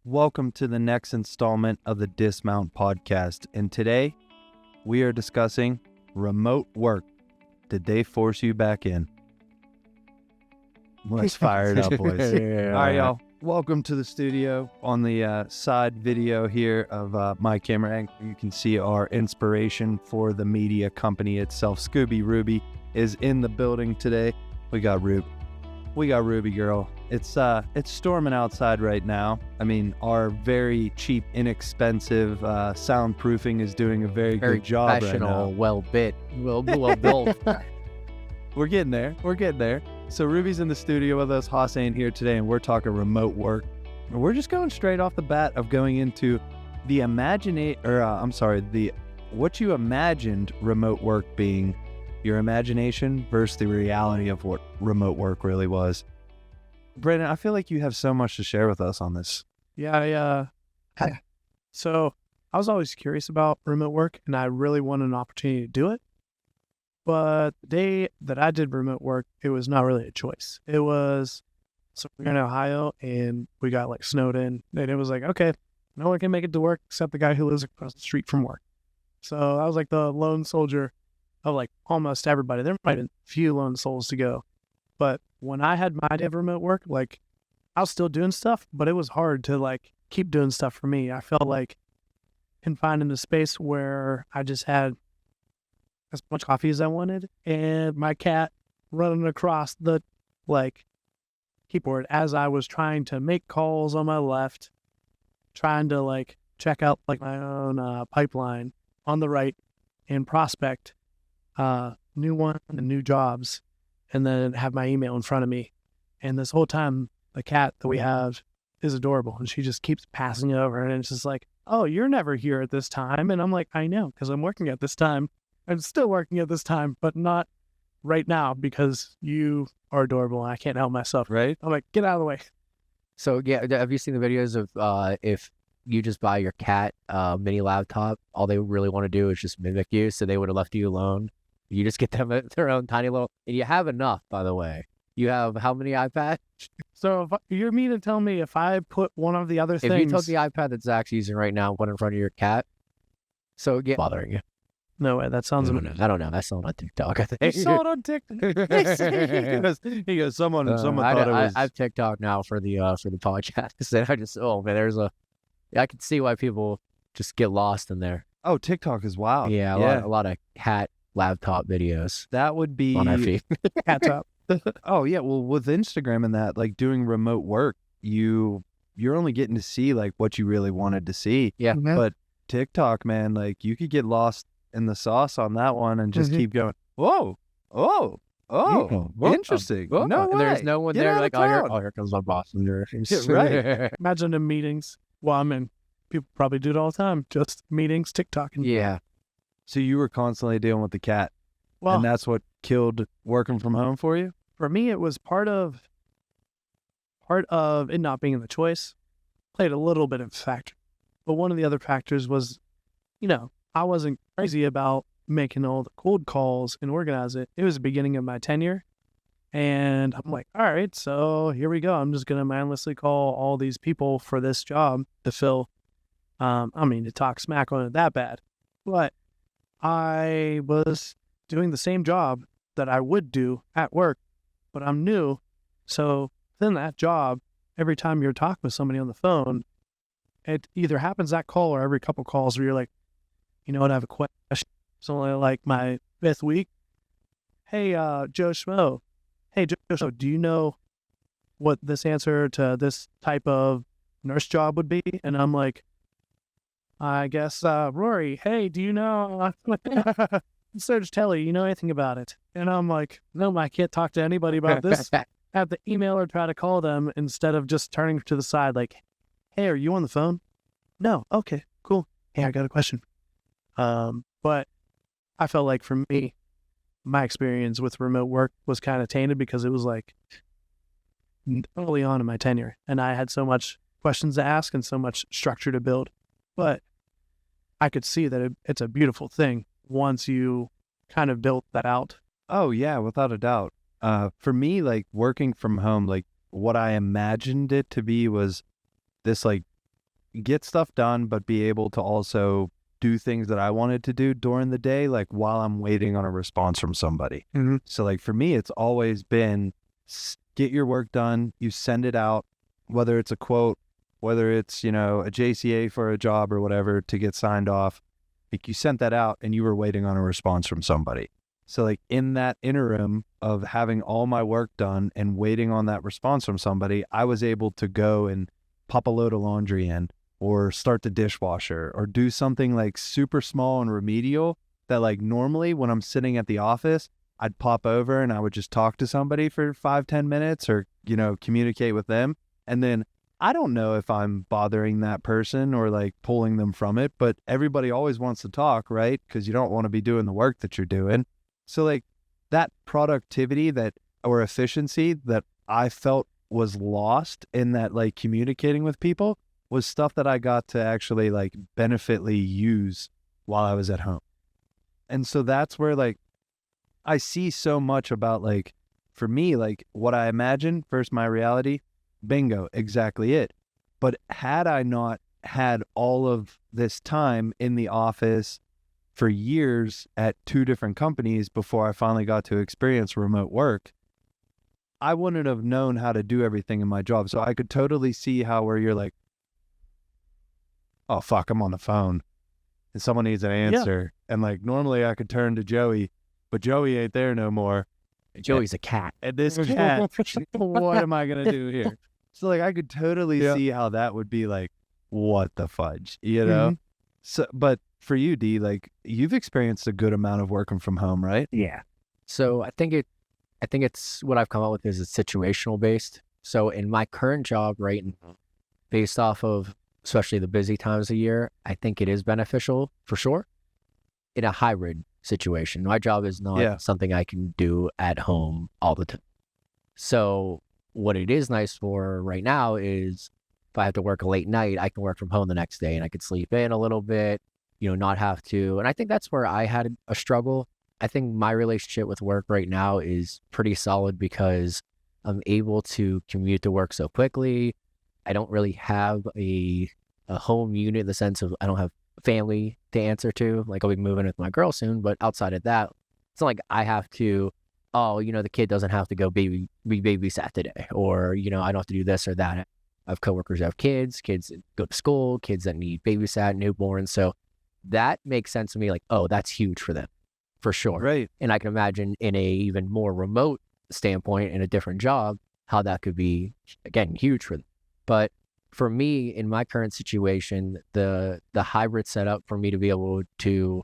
Welcome to the next installment of the Dismount Podcast. And today we are discussing remote work. Did they force you back in? Let's fire it up, boys. Yeah. All right, y'all. Welcome to the studio. On the side video here of my camera angle, you can see our inspiration for the media company itself. Scooby Ruby is in the building today. We got Ruby girl. It's storming outside right now. I mean, our very cheap, inexpensive soundproofing is doing a very good job right professional, now. well built. We're getting there. So Ruby's in the studio with us. Haas ain't here today, and we're talking remote work. And we're just going straight off the bat of going into the what you imagined remote work being, your imagination versus the reality of what remote work really was. Brandon, I feel like you have so much to share with us on this. Yeah. So I was always curious about remote work, and I really wanted an opportunity to do it. But the day that I did remote work, it was not really a choice. It was, so we're in Ohio, and we got like snowed in, and it was like, okay, no one can make it to work except the guy who lives across the street from work. So I was like the lone soldier of like almost everybody. There might have been a few lone souls to go. But when I had my day of remote work, like I was still doing stuff, but it was hard to like keep doing stuff for me. I felt like confined in a space where I just had as much coffee as I wanted and my cat running across the like keyboard as I was trying to make calls on my left, trying to like check out like my own pipeline on the right and prospect new one and new jobs, and then have my email in front of me. And this whole time, the cat that we have is adorable, and she just keeps passing it over, and it's just like, oh, you're never here at this time. And I'm like, I know, because I'm working at this time. I'm still working at this time, but not right now because you are adorable and I can't help myself. Right? I'm like, get out of the way. So yeah, have you seen the videos of if you just buy your cat mini laptop, all they really want to do is just mimic you, so they would have left you alone. You just get them their own tiny little, and you have enough, by the way. You have how many iPads? So if you're mean to tell me if I put one of the other things... If you took the iPad that Zach's using right now and put it in front of your cat, so yeah, bothering you. No way, that sounds... I don't know. That's not on TikTok, I think. You saw it on TikTok. he goes, someone thought it was... I have TikTok now for the podcast, and I just, oh man, I can see why people just get lost in there. Oh, TikTok is wild. Yeah, a lot of cat laptop videos That would be... on our feed. Cat top. Oh, yeah. Well, with Instagram and that, like doing remote work, you're only getting to see like what you really wanted to see. Yeah. But TikTok, man, like you could get lost in the sauce on that one and just keep going, whoa, interesting. Whoa. No And there's way. no one Get there out of like, town. here comes my boss. Yeah, right. Imagine in meetings. Well, I mean, people probably do it all the time. Just meetings, TikTok. And Yeah. So you were constantly dealing with the cat, well, and that's what killed working from home for you? for me, it was part of it not being the choice. Played a little bit of a factor. But one of the other factors was, I wasn't crazy about making all the cold calls and organize it. It was the beginning of my tenure. And I'm like, all right, so here we go. I'm just going to mindlessly call all these people for this job to fill. To talk smack on it that bad. But I was doing the same job that I would do at work, but I'm new. So within that job, every time you're talking with somebody on the phone, it either happens that call or every couple calls where you're like, you know what, I have a question. It's only like my 5th week. Hey, Joe Schmo. Hey, Joe Schmo, do you know what this answer to this type of nurse job would be? And I'm like, I guess, Rory, hey, do you know Serge Telly, you know anything about it? And I'm like, no, I can't talk to anybody about this. I have to email or try to call them instead of just turning to the side like, hey, are you on the phone? No. Okay, cool. Hey, I got a question. But I felt like for me, my experience with remote work was kind of tainted because it was like early on in my tenure, and I had so much questions to ask and so much structure to build. But I could see that it's a beautiful thing once you kind of built that out. Oh, yeah, without a doubt. For me, like working from home, like what I imagined it to be was this like get stuff done, but be able to also do things that I wanted to do during the day, like while I'm waiting on a response from somebody. Mhm. So like for me, it's always been get your work done, you send it out, whether it's a quote, whether it's, a JCA for a job or whatever to get signed off. Like you sent that out and you were waiting on a response from somebody. So like in that interim of having all my work done and waiting on that response from somebody, I was able to go and pop a load of laundry in or start the dishwasher or do something like super small and remedial that like normally when I'm sitting at the office, I'd pop over and I would just talk to somebody for 5-10 minutes or, communicate with them. And then I don't know if I'm bothering that person or like pulling them from it, but everybody always wants to talk, right? Because you don't want to be doing the work that you're doing. So like that productivity or efficiency that I felt was lost in that like communicating with people was stuff that I got to actually like benefitly use while I was at home. And so that's where like I see so much about like, for me, like what I imagine versus my reality, bingo, exactly it. But had I not had all of this time in the office for years at 2 different companies before I finally got to experience remote work, I wouldn't have known how to do everything in my job. So I could totally see how where you're like, oh, fuck, I'm on the phone and someone needs an answer. And like, normally I could turn to Joey, but Joey ain't there no more. Joey's a cat. And this cat, what am I going to do here? So like, I could totally see how that would be like, what the fudge, Mhm. So, but for you, D, like you've experienced a good amount of working from home, right? Yeah. So I think it's what I've come up with is it's situational based. So in my current job, right, based off of especially the busy times of year, I think it is beneficial for sure in a hybrid situation. My job is not something I can do at home all the time. So what it is nice for right now is if I have to work a late night, I can work from home the next day and I could sleep in a little bit, not have to. And I think that's where I had a struggle. I think my relationship with work right now is pretty solid because I'm able to commute to work so quickly. I don't really have a home unit in the sense of I don't have family to answer to. Like I'll be moving with my girl soon, but outside of that, it's not like I have to, the kid doesn't have to go be babysat today, or, I don't have to do this or that. I have coworkers that have kids that go to school, kids that need babysat, newborns. So that makes sense to me. Like, oh, that's huge for them, for sure. Right. And I can imagine in a even more remote standpoint in a different job, how that could be, again, huge for them. But for me, in my current situation, the hybrid setup for me to be able to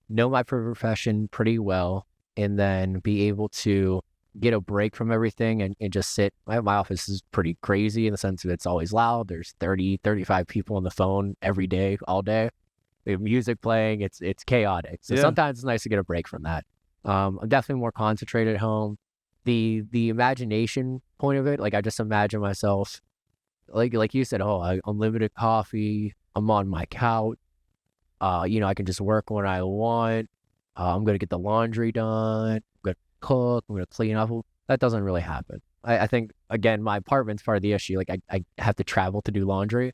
know my profession pretty well and then be able to get a break from everything and just sit. My office is pretty crazy in the sense that it's always loud. There's 30, 35 people on the phone every day, all day. We have music playing. It's chaotic. So sometimes it's nice to get a break from that. I'm definitely more concentrated at home. The imagination point of it, like I just imagine myself, like you said, unlimited coffee. I'm on my couch. I can just work when I want. I'm going to get the laundry done. I'm going to cook. I'm going to clean up. That doesn't really happen. I think, again, my apartment's part of the issue. Like I have to travel to do laundry.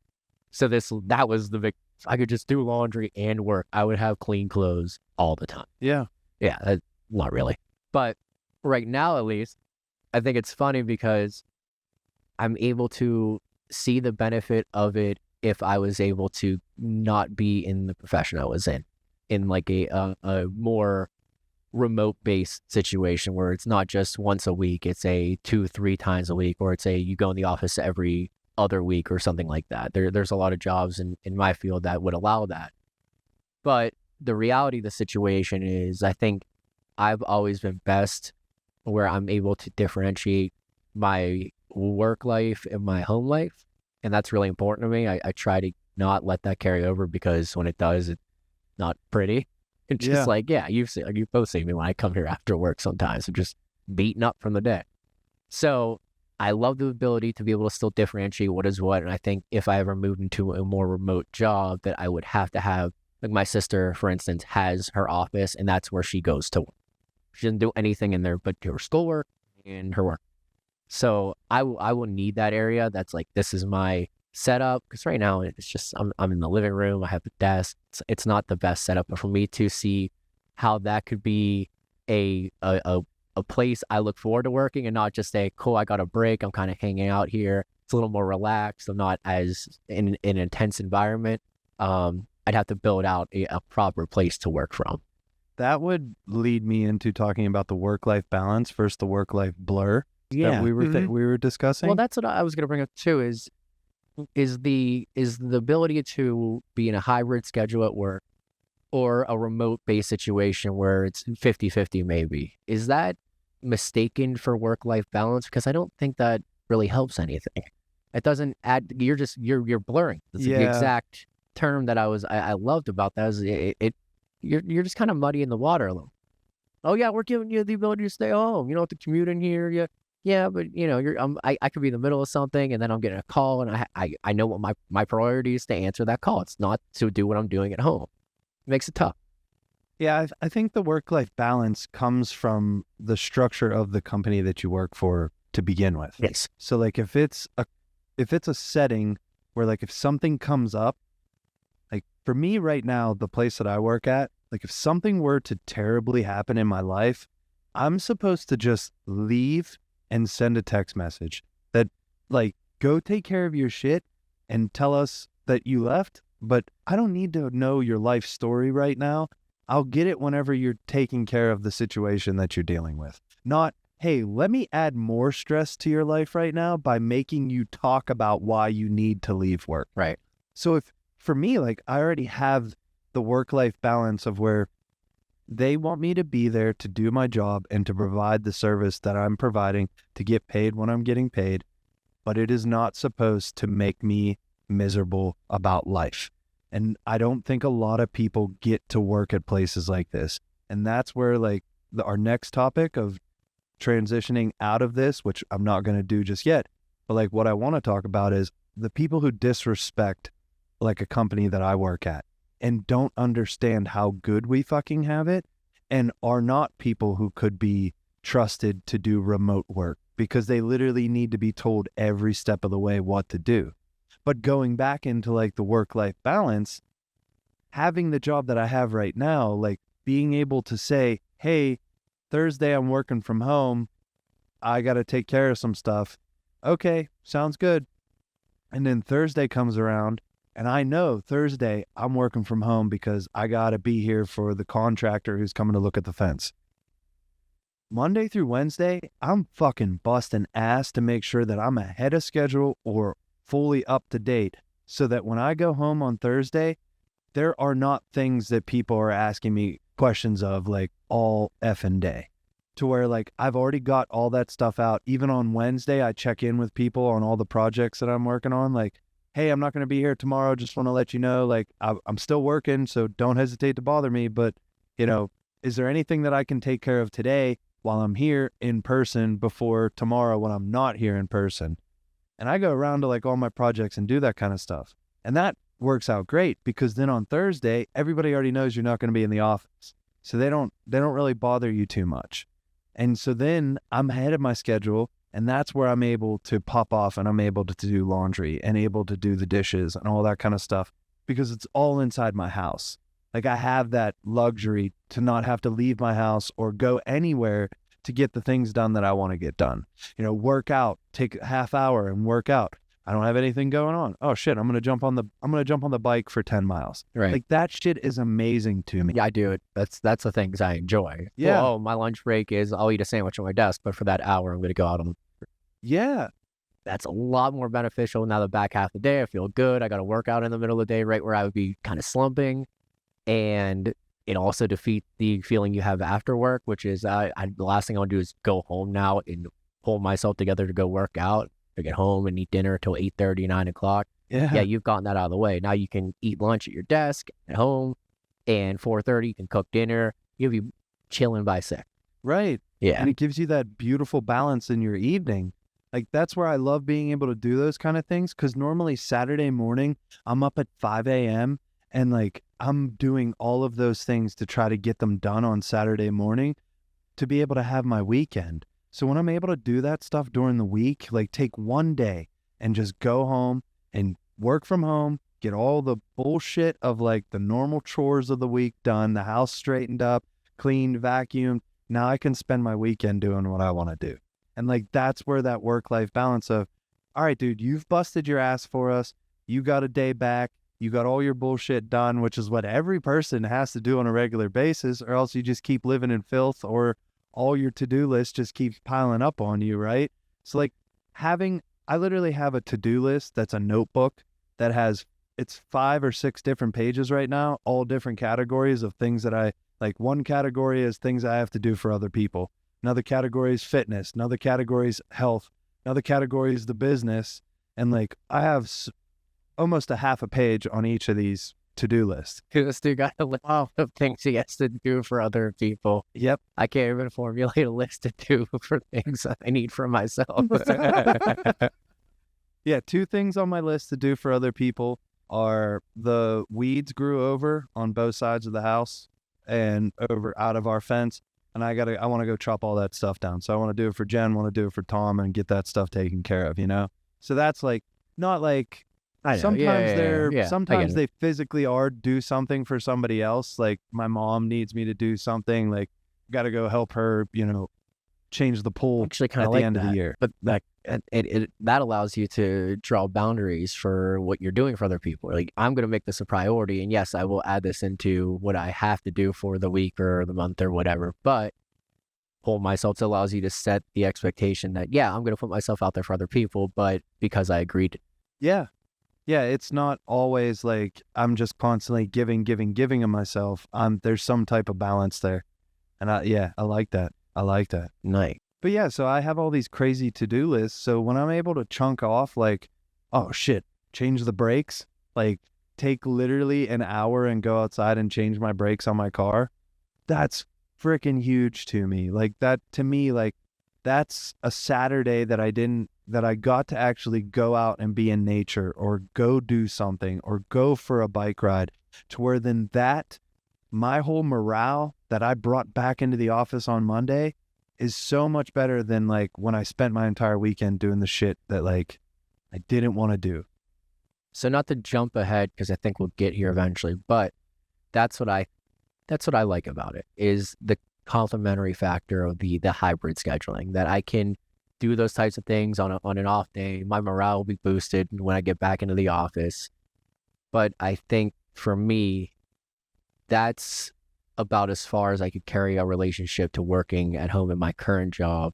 So that was the big, I could just do laundry and work. I would have clean clothes all the time. Yeah. Yeah, not really. But right now, at least, I think it's funny because I'm able to see the benefit of it if I was able to not be in the profession I was in like a more remote-based situation where it's not just once a week, it's a 2-3 times a week, or it's you go in the office every other week or something like that. There's a lot of jobs in my field that would allow that. But the reality of the situation is I think I've always been best where I'm able to differentiate my work life and my home life. And that's really important to me. I try to not let that carry over because when it does, it's not pretty. It's just you both see me when I come here after work sometimes. I'm just beaten up from the day. So I love the ability to be able to still differentiate what is what. And I think if I ever moved into a more remote job that I would have to have, like my sister, for instance, has her office and that's where she goes to work. She doesn't do anything in there but her schoolwork and her work. So I will need that area. That's like, this is my setup, because right now it's just I'm in the living room. I have the desk. It's not the best setup, but for me to see how that could be a place I look forward to working, and not just say, cool, I got a break, I'm kind of hanging out here. It's a little more relaxed. I'm not as in an intense environment. I'd have to build out a proper place to work from. That would lead me into talking about the work-life balance versus the work-life blur that we were discussing. Well, that's what I was going to bring up too. Is the ability to be in a hybrid schedule at work or a remote-based situation where it's 50-50 maybe, is that mistaken for work-life balance? Because I don't think that really helps anything. It doesn't add. You're blurring. It's the exact term that I loved about that. Is you're just kind of muddying the water a little. Oh yeah, we're giving you the ability to stay home. You don't have to commute in here. Yeah, but I could be in the middle of something, and then I'm getting a call, and I know what my priority is to answer that call. It's not to do what I'm doing at home. It makes it tough. Yeah, I think the work-life balance comes from the structure of the company that you work for to begin with. Yes. So like if it's a setting where like if something comes up, like for me right now, the place that I work at, like if something were to terribly happen in my life, I'm supposed to just leave and send a text message that like, go take care of your shit and tell us that you left. But I don't need to know your life story right now. I'll get it whenever you're taking care of the situation that you're dealing with. Not, hey, let me add more stress to your life right now by making you talk about why you need to leave work. Right. So if, for me, like I already have the work-life balance of where they want me to be there to do my job and to provide the service that I'm providing, to get paid when I'm getting paid, but it is not supposed to make me miserable about life. And I don't think a lot of people get to work at places like this. And that's where like our next topic of transitioning out of this, which I'm not going to do just yet, but like what I want to talk about is the people who disrespect like a company that I work at and don't understand how good we fucking have it and are not people who could be trusted to do remote work because they literally need to be told every step of the way what to do. But going back into like the work-life balance, having the job that I have right now, like being able to say, hey, Thursday I'm working from home, I got to take care of some stuff. Okay, sounds good. And then Thursday comes around and I know Thursday I'm working from home because I got to be here for the contractor who's coming to look at the fence. Monday through Wednesday, I'm fucking busting ass to make sure that I'm ahead of schedule or fully up to date so that when I go home on Thursday, there are not things that people are asking me questions of like all effing day, to where like I've already got all that stuff out. Even on Wednesday, I check in with people on all the projects that I'm working on. Like, hey, I'm not going to be here tomorrow. Just want to let you know, like I'm still working, so don't hesitate to bother me. But, is there anything that I can take care of today while I'm here in person before tomorrow when I'm not here in person? And I go around to like all my projects and do that kind of stuff. And that works out great because then on Thursday, everybody already knows you're not going to be in the office. So they don't really bother you too much. And so then I'm ahead of my schedule, and that's where I'm able to pop off and I'm able to do laundry and able to do the dishes and all that kind of stuff because it's all inside my house. Like I have that luxury to not have to leave my house or go anywhere to get the things done that I want to get done. Work out, take a half hour and work out. I don't have anything going on. Oh shit, I'm going to jump on the bike for 10 miles. Right. Like that shit is amazing to me. Yeah, I do it. That's the things I enjoy. Yeah. Oh, my lunch break is I'll eat a sandwich on my desk, but for that hour, I'm going to go out on. Yeah. That's a lot more beneficial. Now the back half of the day, I feel good. I got to work out in the middle of the day, right where I would be kind of slumping. And it also defeats the feeling you have after work, which is the last thing I want to do is go home now and pull myself together to go work out. To get home and eat dinner till 8:30, 9 o'clock. Yeah, you've gotten that out of the way. Now you can eat lunch at your desk at home, and 4:30 you can cook dinner. You'll be chilling by 6. Right. Yeah. And it gives you that beautiful balance in your evening. Like that's where I love being able to do those kind of things because normally Saturday morning I'm up at 5 a.m. and like I'm doing all of those things to try to get them done on Saturday morning to be able to have my weekend. So when I'm able to do that stuff during the week, like take one day and just go home and work from home, get all the bullshit of like the normal chores of the week done, the house straightened up, cleaned, vacuumed. Now I can spend my weekend doing what I want to do. And like, that's where that work-life balance of, all right, dude, you've busted your ass for us. You got a day back. You got all your bullshit done, which is what every person has to do on a regular basis, or else you just keep living in filth, or all your to-do list just keeps piling up on you, right? So like I literally have a to-do list that's a notebook that it's 5 or 6 different pages right now, all different categories of things that I like. One category is things I have to do for other people. Another category is fitness. Another category is health. Another category is the business. And like, I have almost a half a page on each of these to-do lists. This dude got a list of things he has to do for other people. Yep. I can't even formulate a list to do for things I need for myself. Yeah, 2 things on my list to do for other people are the weeds grew over on both sides of the house and over out of our fence. And I want to go chop all that stuff down. So I want to do it for Jen, want to do it for Tom, and get that stuff taken care of, you know? So that's like, not like, sometimes they physically are do something for somebody else. Like my mom needs me to do something, like got to go help her, you know, change the pool actually at the end of the year. But that allows you to draw boundaries for what you're doing for other people. Like, I'm going to make this a priority, and yes, I will add this into what I have to do for the week or the month or whatever, but hold myself. It allows you to set the expectation that, yeah, I'm going to put myself out there for other people, but because I agreed. Yeah. It's not always like I'm just constantly giving of myself. There's some type of balance there. And I like that. Nice. But yeah, so I have all these crazy to-do lists. So when I'm able to chunk off, like, oh shit, change the brakes, like take literally an hour and go outside and change my brakes on my car, that's freaking huge to me. Like that, to me, like that's a Saturday that I got to actually go out and be in nature, or go do something, or go for a bike ride, to where then my whole morale that I brought back into the office on Monday is so much better than like when I spent my entire weekend doing the shit that like I didn't want to do. So not to jump ahead, because I think we'll get here eventually, but that's what I like about it, is the complementary factor of the hybrid scheduling, that I can do those types of things on an off day. My morale will be boosted when I get back into the office. But I think for me, that's about as far as I could carry a relationship to working at home in my current job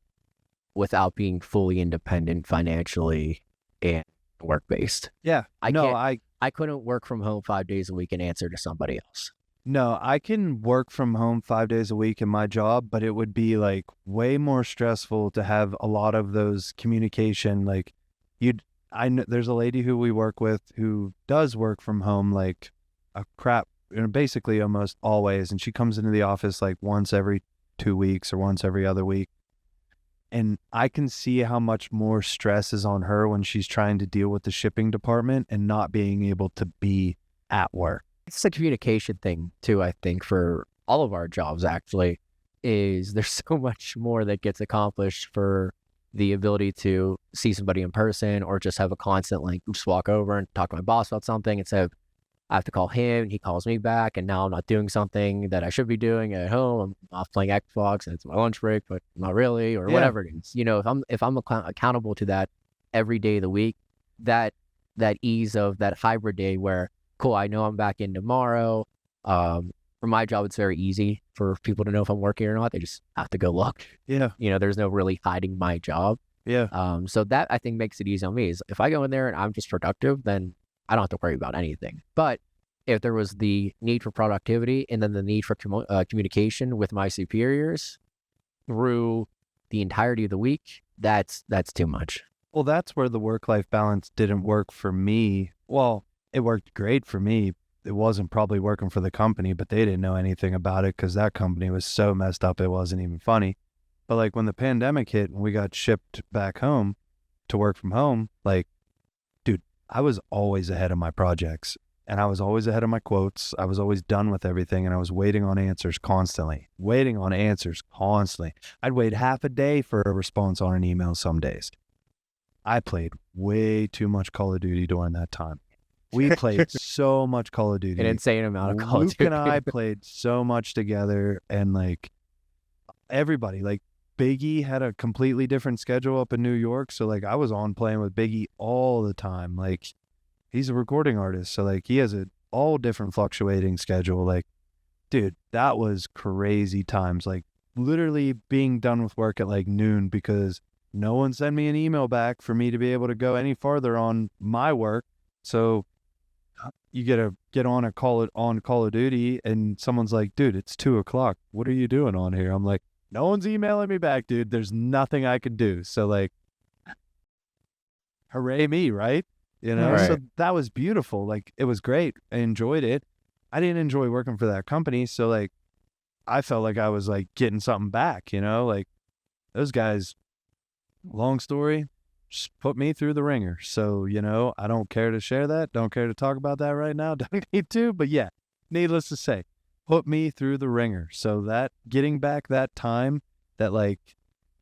without being fully independent financially and work-based. Yeah. I couldn't work from home 5 days a week and answer to somebody else. No, I can work from home 5 days a week in my job, but it would be like way more stressful to have a lot of those communication. Like I know there's a lady who we work with who does work from home like a crap, basically almost always. And she comes into the office like once every 2 weeks or once every other week. And I can see how much more stress is on her when she's trying to deal with the shipping department and not being able to be at work. It's a communication thing too, I think, for all of our jobs actually, is there's so much more that gets accomplished for the ability to see somebody in person, or just have a constant, like, just walk over and talk to my boss about something instead of I have to call him, he calls me back, and now I'm not doing something that I should be doing at home. I'm off playing Xbox and it's my lunch break, but not really, or whatever it is. You know, if I'm accountable to that every day of the week, that ease of that hybrid day where, cool, I know I'm back in tomorrow. For my job, it's very easy for people to know if I'm working or not. They just have to go look. Yeah. You know, there's no really hiding my job. Yeah. So that, I think, makes it easy on me. Is if I go in there and I'm just productive, then I don't have to worry about anything. But if there was the need for productivity and then the need for communication with my superiors through the entirety of the week, that's too much. Well, that's where the work-life balance didn't work for me. Well, it worked great for me. It wasn't probably working for the company, but they didn't know anything about it because that company was so messed up it wasn't even funny. But like when the pandemic hit and we got shipped back home to work from home, like, dude, I was always ahead of my projects and I was always ahead of my quotes. I was always done with everything and I was waiting on answers constantly. I'd wait half a day for a response on an email some days. I played way too much Call of Duty during that time. We played so much Call of Duty. An insane amount of Call of Luke Duty. and I played so much together, and like everybody, like Biggie had a completely different schedule up in New York, so like I was on playing with Biggie all the time. Like he's a recording artist, so like he has a all different fluctuating schedule. Like, dude, that was crazy times. Like literally being done with work at like noon because no one sent me an email back for me to be able to go any farther on my work. So you get on Call of Duty and someone's like, dude, it's 2:00. What are you doing on here? I'm like, no one's emailing me back, dude. There's nothing I can do. So like, hooray me, right? You know, Right. so that was beautiful. Like it was great. I enjoyed it. I didn't enjoy working for that company. So like, I felt like I was like getting something back, you know, like those guys, long story, just put me through the ringer. So, you know, I don't care to share that. Don't care to talk about that right now. Don't need to. But yeah, needless to say, put me through the ringer. So that getting back that time that like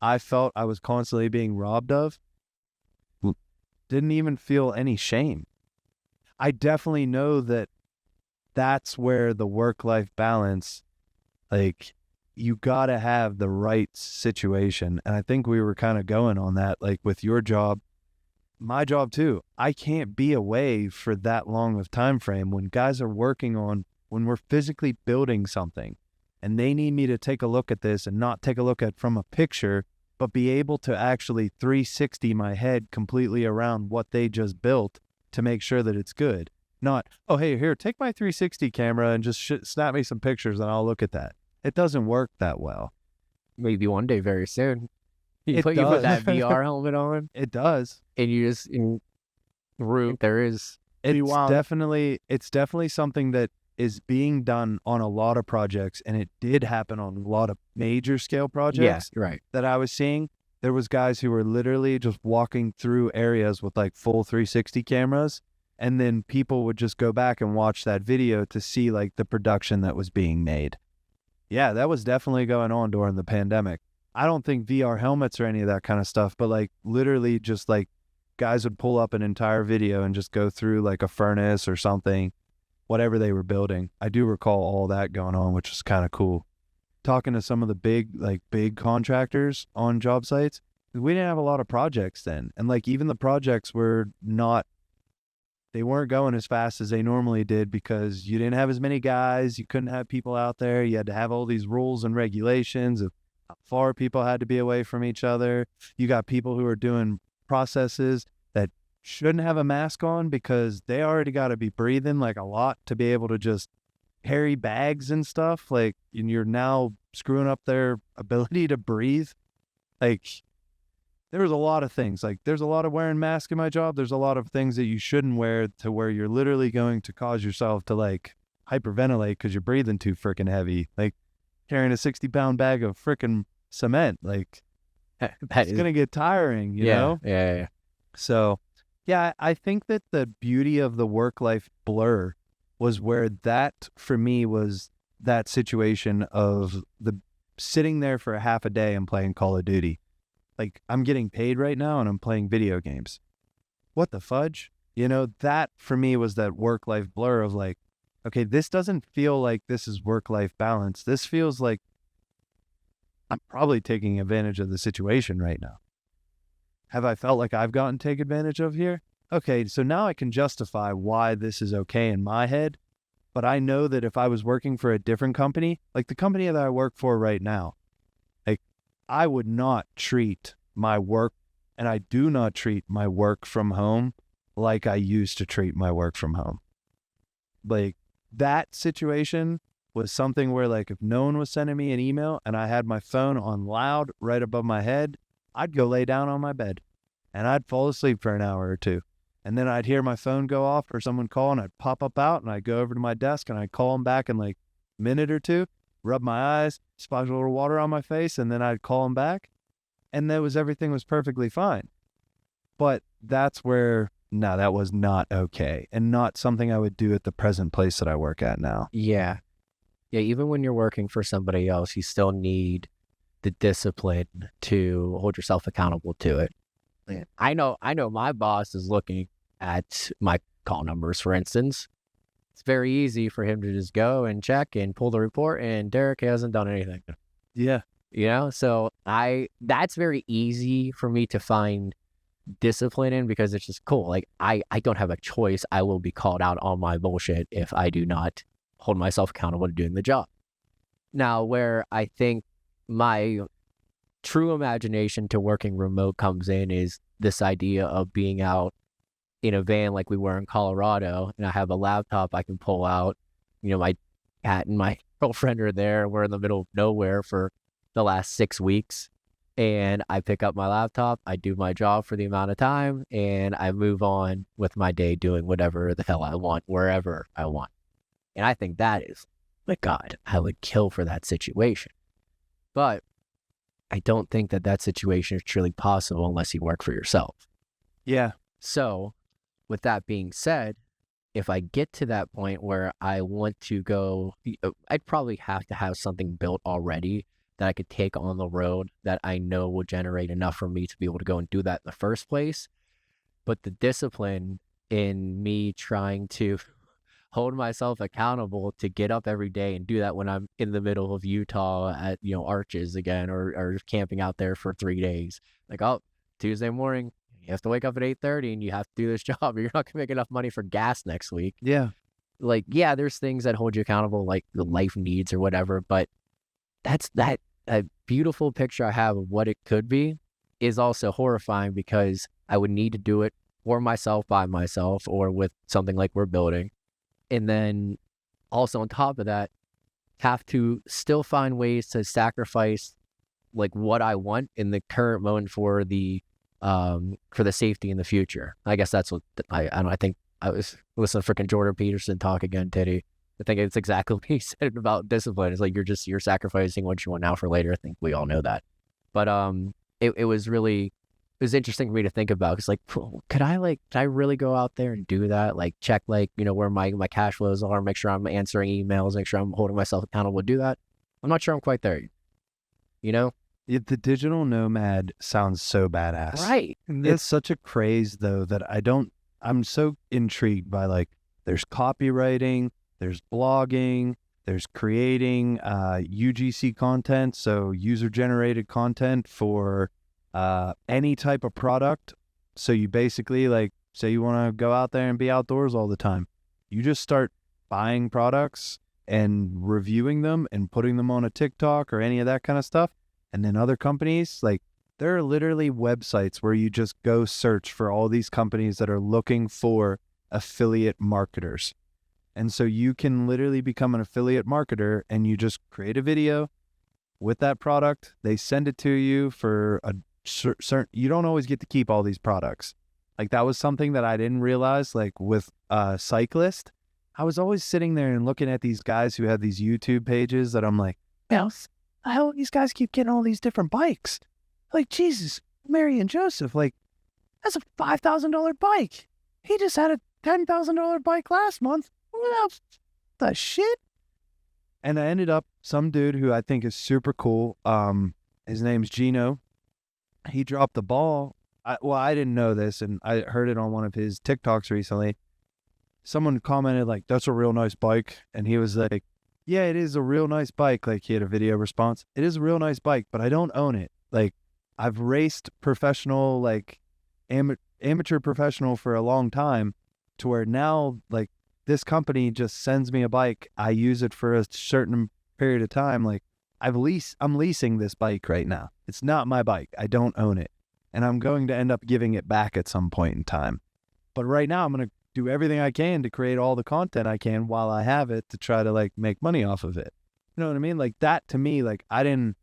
I felt I was constantly being robbed of, didn't even feel any shame. I definitely know that that's where the work-life balance, like you got to have the right situation. And I think we were kind of going on that, like with your job, my job too. I can't be away for that long of time frame when guys are working on, when we're physically building something and they need me to take a look at this and not take a look at from a picture, but be able to actually 360 my head completely around what they just built to make sure that it's good. Not, oh, hey, here, take my 360 camera and just snap me some pictures and I'll look at that. It doesn't work that well. Maybe one day very soon. You It put does. that VR helmet on It does. and you just in the room there is It's definitely something that is being done on a lot of projects, and it did happen on a lot of major scale projects right. that I was seeing. There was guys who were literally just walking through areas with like full 360 cameras, and then people would just go back and watch that video to see like the production that was being made. Yeah, that was definitely going on during the pandemic. I don't think VR helmets or any of that kind of stuff, but like literally just like guys would pull up an entire video and just go through like a furnace or something, whatever they were building. I do recall all that going on, which was kind of cool. Talking to some of the big contractors on job sites, we didn't have a lot of projects then. And like even the projects they weren't going as fast as they normally did because you didn't have as many guys. You couldn't have people out there. You had to have all these rules and regulations of how far people had to be away from each other. You got people who are doing processes that shouldn't have a mask on because they already got to be breathing like a lot to be able to just carry bags and stuff. Like, and you're now screwing up their ability to breathe. Like, there was a lot of things. Like, there's a lot of wearing masks in my job. There's a lot of things that you shouldn't wear to where you're literally going to cause yourself to like hyperventilate because you're breathing too freaking heavy. Like carrying a 60-pound bag of freaking cement. Like, it's going to get tiring, you know? Yeah. So, yeah, I think that the beauty of the work-life blur was where that, for me, was that situation of the sitting there for a half a day and playing Call of Duty. Like, I'm getting paid right now and I'm playing video games. What the fudge? You know, that for me was that work-life blur of like, okay, this doesn't feel like this is work-life balance. This feels like I'm probably taking advantage of the situation right now. Have I felt like I've gotten taken advantage of here? Okay, so now I can justify why this is okay in my head, but I know that if I was working for a different company, like the company that I work for right now, like I would not treat my work, and I do not treat my work from home like I used to treat my work from home. Like that situation was something where like if no one was sending me an email and I had my phone on loud right above my head, I'd go lay down on my bed and I'd fall asleep for an hour or two. And then I'd hear my phone go off or someone call and I'd pop up out and I'd go over to my desk and I'd call them back in like a minute or two, rub my eyes, splash a little water on my face, and then I'd call them back. And everything was perfectly fine. But that's where, no, that was not okay and not something I would do at the present place that I work at now. Yeah. Even when you're working for somebody else, you still need the discipline to hold yourself accountable to it. I know my boss is looking at my call numbers, for instance. It's very easy for him to just go and check and pull the report, and Derek hasn't done anything. Yeah. So that's very easy for me to find discipline in, because it's just cool. Like I don't have a choice. I will be called out on my bullshit if I do not hold myself accountable to doing the job. Now, where I think my true imagination to working remote comes in is this idea of being out in a van like we were in Colorado, and I have a laptop I can pull out. My cat and my girlfriend are there. We're in the middle of nowhere for the last 6 weeks, and I pick up my laptop, I do my job for the amount of time, and I move on with my day doing whatever the hell I want, wherever I want. And I think that is, my God, I would kill for that situation. But I don't think that situation is truly possible unless you work for yourself. Yeah. So, with that being said, if I get to that point where I want to go, I'd probably have to have something built already that I could take on the road that I know will generate enough for me to be able to go and do that in the first place. But the discipline in me trying to hold myself accountable to get up every day and do that when I'm in the middle of Utah at, Arches again, or camping out there for 3 days. Like, oh, Tuesday morning, you have to wake up at 8:30 and you have to do this job, or you're not going to make enough money for gas next week. Yeah. Like, yeah, there's things that hold you accountable, like the life needs or whatever, but a beautiful picture I have of what it could be is also horrifying, because I would need to do it for myself, by myself, or with something like we're building. And then also on top of that, have to still find ways to sacrifice like what I want in the current moment for the safety in the future. I guess that's what I think I was listening to freaking Jordan Peterson talk again, Teddy. I think it's exactly what he said about discipline. It's like you're sacrificing what you want now for later. I think we all know that. But it was interesting for me to think about, because like, could I really go out there and do that? Like check where my cash flows are, make sure I'm answering emails, make sure I'm holding myself accountable to do that. I'm not sure I'm quite there. The digital nomad sounds so badass. Right. It's such a craze though that I'm so intrigued by, like, there's copywriting, there's blogging, there's creating UGC content, so user-generated content for any type of product. So you basically, like, say you want to go out there and be outdoors all the time. You just start buying products and reviewing them and putting them on a TikTok or any of that kind of stuff. And then other companies, like, there are literally websites where you just go search for all these companies that are looking for affiliate marketers. And so you can literally become an affiliate marketer, and you just create a video with that product. They send it to you for a certain, you don't always get to keep all these products. Like, that was something that I didn't realize, like with Cyclist. I was always sitting there and looking at these guys who had these YouTube pages that I'm like, how these guys keep getting all these different bikes? Like, Jesus, Mary and Joseph, like, that's a $5,000 bike. He just had a $10,000 bike last month. What the shit? And I ended up, some dude who I think is super cool, his name's Gino. He dropped the ball. I didn't know this, and I heard it on one of his TikToks recently. Someone commented, like, that's a real nice bike. And he was like, yeah, it is a real nice bike. Like, he had a video response. It is a real nice bike, but I don't own it. Like, I've raced professional, like amateur professional for a long time, to where now, like, this company just sends me a bike. I use it for a certain period of time. Like, I'm leasing this bike right now. It's not my bike. I don't own it. And I'm going to end up giving it back at some point in time. But right now I'm going to do everything I can to create all the content I can while I have it, to try to, like, make money off of it. You know what I mean? Like, that to me, like, I didn't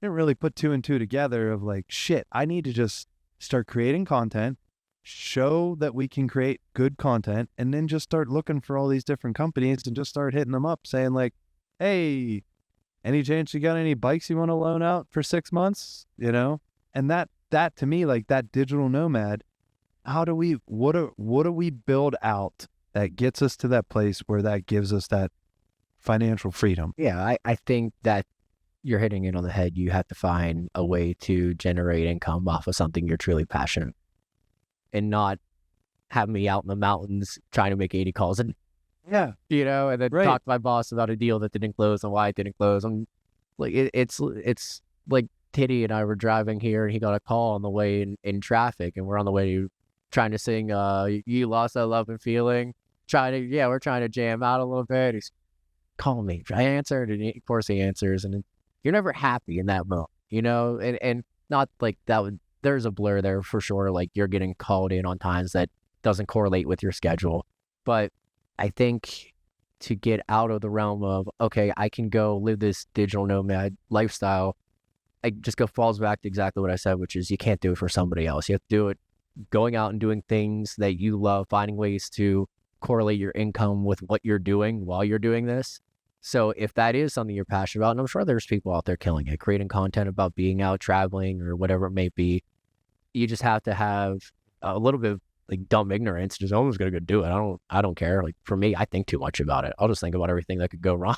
really put two and two together of, like, shit, I need to just start creating content, show that we can create good content, and then just start looking for all these different companies and just start hitting them up saying, like, hey, any chance you got any bikes you want to loan out for 6 months? And that to me, like, that digital nomad, what do we build out that gets us to that place where that gives us that financial freedom? Yeah, I think that you're hitting it on the head. You have to find a way to generate income off of something you're truly passionate, and not have me out in the mountains trying to make 80 calls and Yeah. and then Right. talk to my boss about a deal that didn't close and why it didn't close. I'm like, it's like Titty and I were driving here and he got a call on the way in traffic, and we're on the way to trying to sing You Lost That Love and Feeling. We're trying to jam out a little bit. He's calling me. I answered, and of course he answers, and you're never happy in that moment, and not like that would, there's a blur there for sure. Like you're getting called in on times that doesn't correlate with your schedule. But I think to get out of the realm of, okay, I can go live this digital nomad lifestyle, I just falls back to exactly what I said, which is you can't do it for somebody else. You have to do it going out and doing things that you love, finding ways to correlate your income with what you're doing while you're doing this. So if that is something you're passionate about, and I'm sure there's people out there killing it, creating content about being out traveling or whatever it may be, you just have to have a little bit of like dumb ignorance. Just almost gonna go do it. I don't care. Like for me, I think too much about it. I'll just think about everything that could go wrong.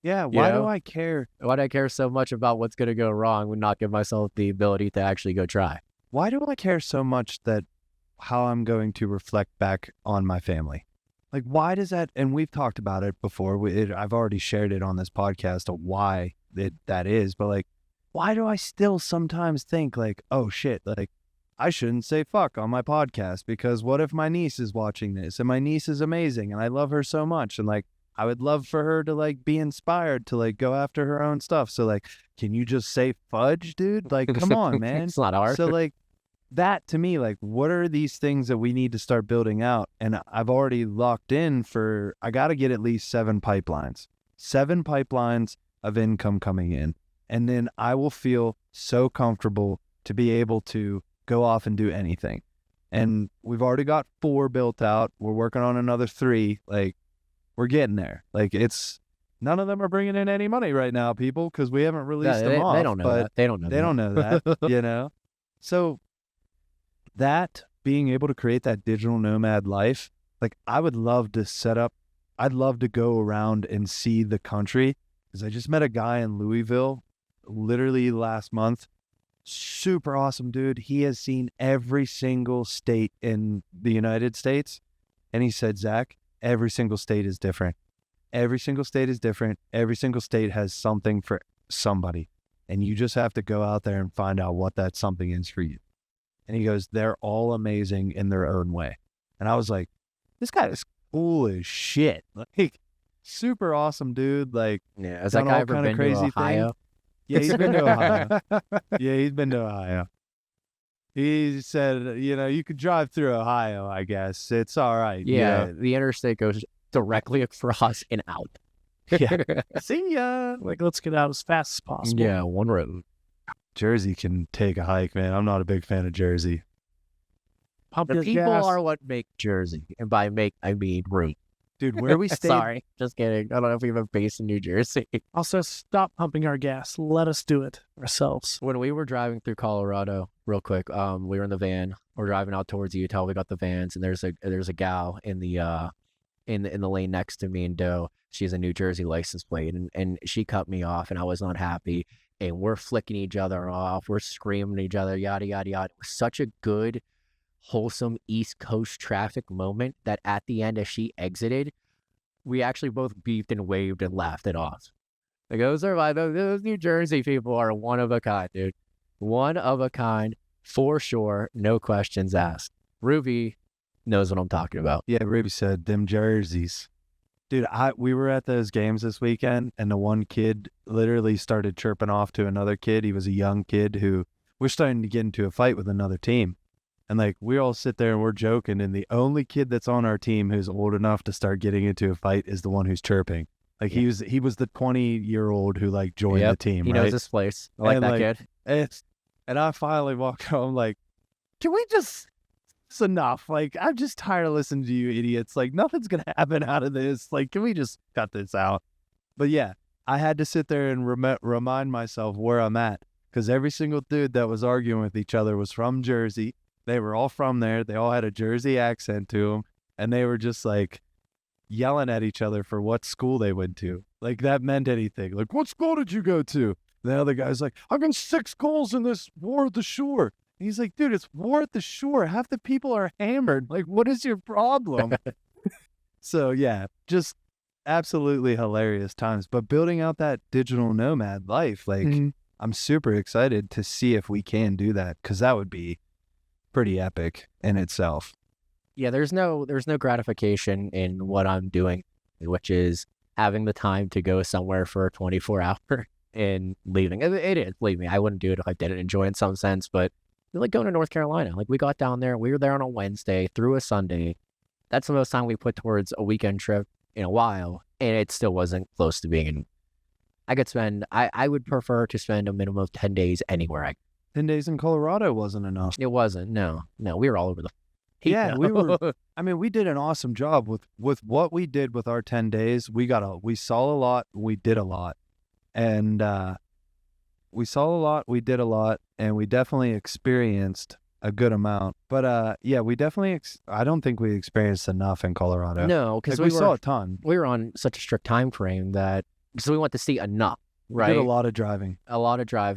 Yeah. Why do I care? Why do I care so much about what's gonna go wrong and not give myself the ability to actually go try? Why do I care so much that how I'm going to reflect back on my family? Like, why does that? And we've talked about it before. I've already shared it on this podcast of why that is. But like, why do I still sometimes think like, oh shit, like I shouldn't say fuck on my podcast because what if my niece is watching this and my niece is amazing and I love her so much and like I would love for her to like be inspired to like go after her own stuff. So like, can you just say fudge, dude? Like, come on, man. It's not hard. So like that to me, like, what are these things that we need to start building out? And I've already locked in for, I got to get at least 7 pipelines of income coming in. And then I will feel so comfortable to be able to go off and do anything. And we've already got 4 built out. We're working on another 3. Like, we're getting there. Like, it's, none of them are bringing in any money right now, people, because we haven't released them off. They don't know that. They don't know They don't know that, So that being able to create that digital nomad life, like I would love to I'd love to go around and see the country, because I just met a guy in Louisville literally last month. Super awesome dude. He has seen every single state in the United States. And he said, Zach, every single state is different. Every single state is different. Every single state has something for somebody. And you just have to go out there and find out what that something is for you. And he goes, they're all amazing in their own way. And I was like, this guy is cool as shit. Like, super awesome dude. Like, yeah, has that guy ever been to Ohio? Yeah, he's been to Ohio. He's been to Ohio. He said, you could drive through Ohio, I guess. It's all right. Yeah, the interstate goes directly across and out. Yeah. See ya. Like, let's get out as fast as possible. Yeah, one road. Jersey can take a hike, man. I'm not a big fan of Jersey. Pump The your people gas. are what make Jersey. And by make, I mean room. Dude, where we stayed. Sorry, just kidding. I don't know if we have a base in New Jersey. Also, stop pumping our gas. Let us do it ourselves. When we were driving through Colorado, real quick, we were in the van. We're driving out towards Utah. We got the vans, and there's a gal in the lane next to me in Doe. She has a New Jersey license plate, and she cut me off, and I was not happy. And we're flicking each other off. We're screaming at each other, yada, yada, yada. It was such a good, wholesome East Coast traffic moment that at the end, as she exited, we actually both beefed and waved and laughed it off. Like, those New Jersey people are one of a kind, dude. One of a kind, for sure. No questions asked. Ruby knows what I'm talking about. Yeah, Ruby said, them jerseys. Dude, we were at those games this weekend, and the one kid literally started chirping off to another kid. He was a young kid who we're starting to get into a fight with another team. And like, we all sit there and we're joking, and the only kid that's on our team who's old enough to start getting into a fight is the one who's chirping. Like, he was the 20-year-old who like joined the team, He right? knows his place. I like that kid. And I finally walk home like, can we just... It's enough. Like, I'm just tired of listening to you idiots. Like, nothing's going to happen out of this. Like, can we just cut this out? But yeah, I had to sit there and remind myself where I'm at, because every single dude that was arguing with each other was from Jersey. They were all from there. They all had a Jersey accent to them. And they were just like yelling at each other for what school they went to. Like, that meant anything. Like, what school did you go to? The other guy's like, I got 6 goals in this War of the Shore. He's like, dude, it's war at the shore. Half the people are hammered. Like, what is your problem? So yeah, just absolutely hilarious times. But building out that digital nomad life, like I'm super excited to see if we can do that, because that would be pretty epic in itself. Yeah, there's no gratification in what I'm doing, which is having the time to go somewhere for a 24-hour and leaving. It is, believe me, I wouldn't do it if I didn't enjoy it in some sense, but like going to North Carolina, like we got down there, we were there on a Wednesday through a Sunday. That's the most time we put towards a weekend trip in a while, and it still wasn't close to being. I would prefer to spend a minimum of 10 days anywhere. 10 days in Colorado wasn't enough. It wasn't. No, we were all over the. Yeah, we were. I mean, we did an awesome job with what we did with our 10 days. We saw a lot. We did a lot, and we saw a lot. We did a lot, and we definitely experienced a good amount. But yeah, we definitely. I don't think we experienced enough in Colorado. No, because we saw a ton. We were on such a strict time frame that because we went to see enough. Right. We did a lot of driving,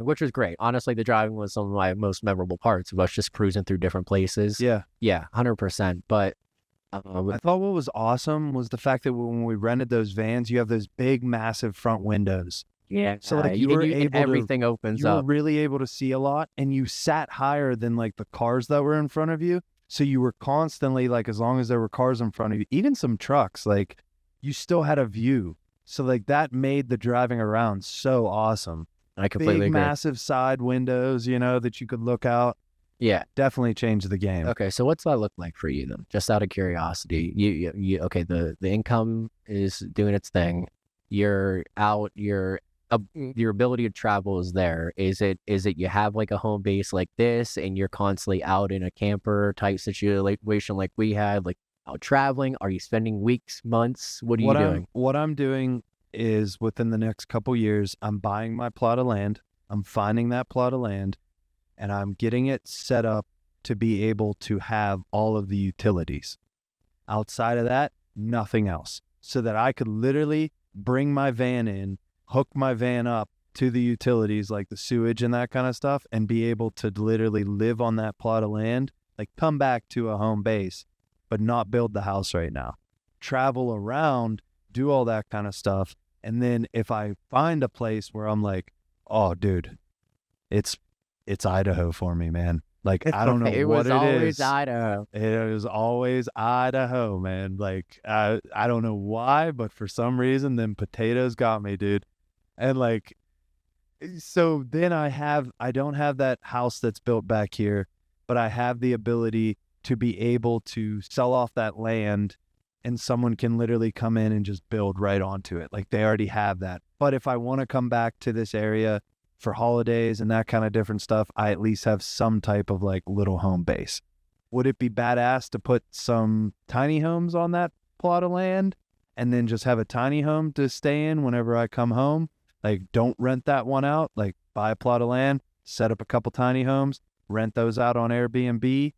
which was great. Honestly, the driving was some of my most memorable parts of us just cruising through different places. Yeah, 100%. But I thought what was awesome was the fact that when we rented those vans, you have those big, massive front windows. Yeah, so like you were able everything opens you up. You were really able to see a lot, and you sat higher than like the cars that were in front of you. So you were constantly like, as long as there were cars in front of you, even some trucks, like you still had a view. So like that made the driving around so awesome. I completely agree. Massive side windows, that you could look out. Yeah, definitely changed the game. Okay, so what's that look like for you then? Just out of curiosity, you okay? The income is doing its thing. You're out. Your ability to travel is there. Is it you have like a home base like this, and you're constantly out in a camper type situation like we had, like out traveling? Are you spending weeks, months? What are you doing? What I'm doing is within the next couple years, I'm buying my plot of land. I'm finding that plot of land, and I'm getting it set up to be able to have all of the utilities. Outside of that, nothing else. So that I could literally bring my van in, hook my van up to the utilities like the sewage and that kind of stuff, and be able to literally live on that plot of land, like come back to a home base, but not build the house right now. Travel around, do all that kind of stuff. And then if I find a place where I'm like, oh, dude, it's Idaho for me, man. Like, I don't know what it is. It was always Idaho. It was always Idaho, man. Like, I don't know why, but for some reason, them potatoes got me, dude. And like, so then I don't have that house that's built back here, but I have the ability to be able to sell off that land, and someone can literally come in and just build right onto it. Like they already have that. But if I want to come back to this area for holidays and that kind of different stuff, I at least have some type of like little home base. Would it be badass to put some tiny homes on that plot of land and then just have a tiny home to stay in whenever I come home? Like don't rent that one out, like buy a plot of land, set up a couple tiny homes, rent those out on Airbnb.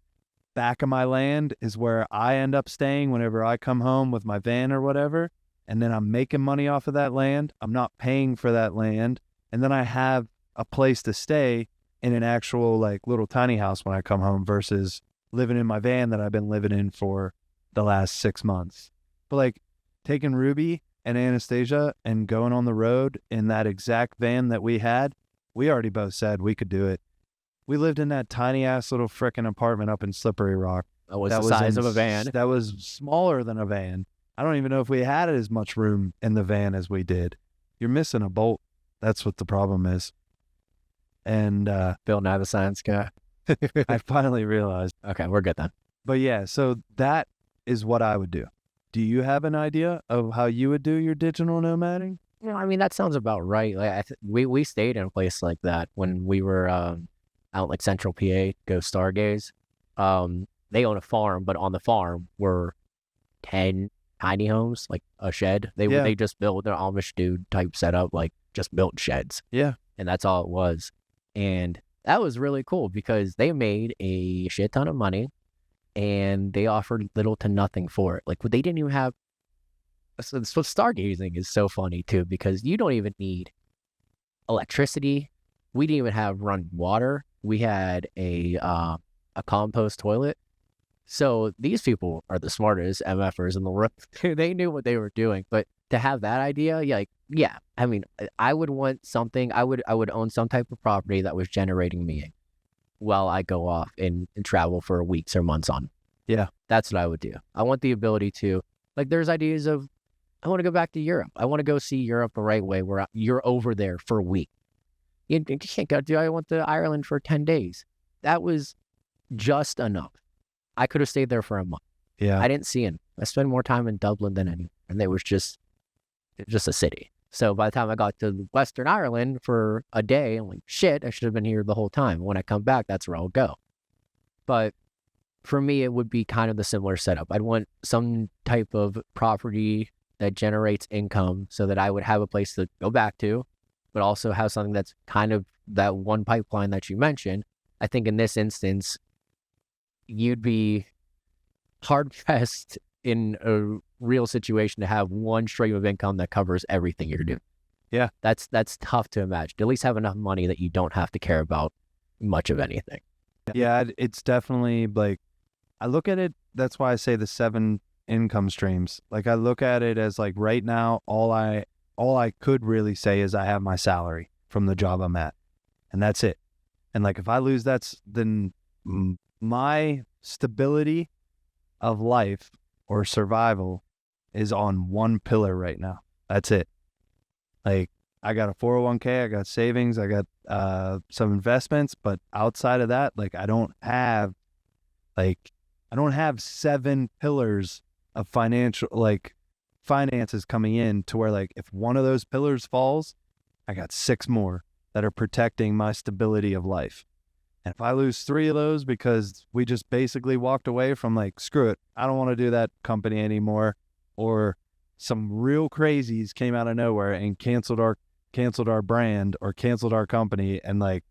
Back of my land is where I end up staying whenever I come home with my van or whatever. And then I'm making money off of that land. I'm not paying for that land. And then I have a place to stay in an actual like little tiny house when I come home versus living in my van that I've been living in for the last 6 months. But like taking Ruby and Anastasia and going on the road in that exact van that we had, we already both said we could do it. We lived in that tiny ass little frickin' apartment up in Slippery Rock. That was the size of a van. That was smaller than a van. I don't even know if we had as much room in the van as we did. You're missing a bolt. That's what the problem is. And Bill Nye the Science Guy. I finally realized. Okay, we're good then. But yeah, so that is what I would do. Do you have an idea of how you would do your digital nomading? No, I mean that sounds about right. Like we stayed in a place like that when we were out like Central PA, go stargaze. They own a farm, but on the farm were 10 tiny homes, like a shed. They just built their Amish dude type setup, like just built sheds. Yeah. And that's all it was. And that was really cool because they made a shit ton of money and they offered little to nothing for it. Like they didn't even have, so stargazing is so funny too, because you don't even need electricity. We didn't even have running water. We had a compost toilet. So these people are the smartest MFers in the world. They knew what they were doing. But to have that idea, yeah, I mean, I would want something. I would own some type of property that was generating me while I go off and travel for weeks or months on. Yeah. That's what I would do. I want the ability to, like, there's ideas of, I want to go back to Europe. I want to go see Europe the right way, where you're over there for a week. You can't go I went to Ireland for 10 days. That was just enough. I could have stayed there for a month. Yeah. I didn't see it. I spent more time in Dublin than anywhere, and it was just a city. So by the time I got to Western Ireland for a day, I'm like, shit, I should have been here the whole time. When I come back, that's where I'll go. But for me, it would be kind of the similar setup. I'd want some type of property that generates income so that I would have a place to go back to, but also have something that's kind of that one pipeline that you mentioned. I think in this instance, you'd be hard-pressed in a real situation to have one stream of income that covers everything you're doing. Yeah. That's tough to imagine. At least have enough money that you don't have to care about much of anything. Yeah, it's definitely like, I look at it, that's why I say the 7 income streams. Like, I look at it as like, right now, all I could really say is I have my salary from the job I'm at, and that's it. And like, if I lose that, then my stability of life or survival is on one pillar right now. That's it. Like, I got a 401k, I got savings, I got some investments, but outside of that, like, I don't have 7 pillars of finances coming in to where, like, if one of those pillars falls, I got 6 more that are protecting my stability of life. And if I lose 3 of those because we just basically walked away from, like, screw it, I don't want to do that company anymore, or some real crazies came out of nowhere and canceled our brand or canceled our company, and like,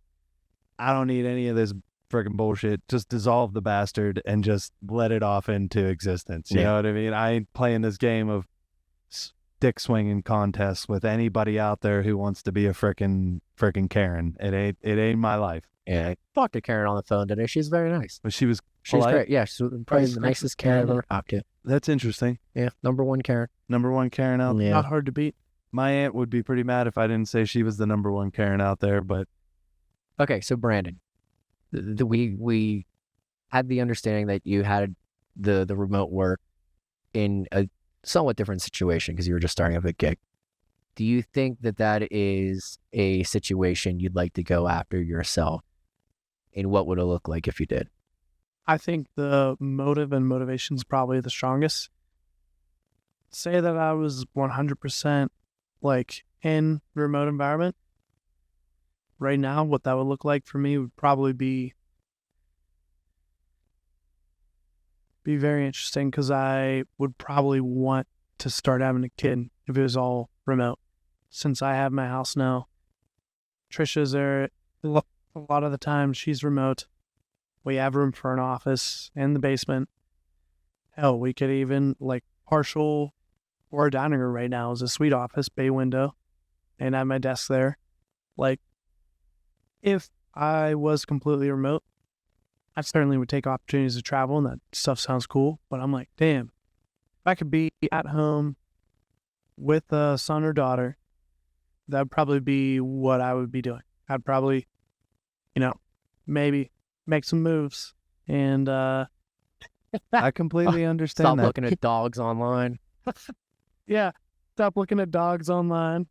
I don't need any of this freaking bullshit. Just dissolve the bastard and just let it off into existence. You know what I mean? I ain't playing this game of dick swinging contests with anybody out there who wants to be a freaking Karen. It ain't my life. Yeah, I talked to Karen on the phone today. She's very nice. But she was great. Yeah, she's probably the nicest Karen I've ever talked to. That's interesting. Yeah, number one Karen. Number one Karen out there. Not hard to beat. My aunt would be pretty mad if I didn't say she was the number one Karen out there, but... Okay, so Brandon, we had the understanding that you had the remote work in a somewhat different situation because you were just starting up a gig. Do you think that is a situation you'd like to go after yourself? And what would it look like if you did? I think the motive and motivation is probably the strongest. Say that I was 100% like in the remote environment. Right now, what that would look like for me would probably be very interesting, because I would probably want to start having a kid if it was all remote. Since I have my house now, Trisha's there. A lot of the time she's remote. We have room for an office in the basement. Hell, we could even, like, partial or dining room right now is a suite office, bay window, and I have my desk there. Like, if I was completely remote, I certainly would take opportunities to travel, and that stuff sounds cool. But I'm like, damn, if I could be at home with a son or daughter, that'd probably be what I would be doing. I'd probably, maybe make some moves. And I completely understand Stop that. looking at dogs online. Yeah, stop looking at dogs online.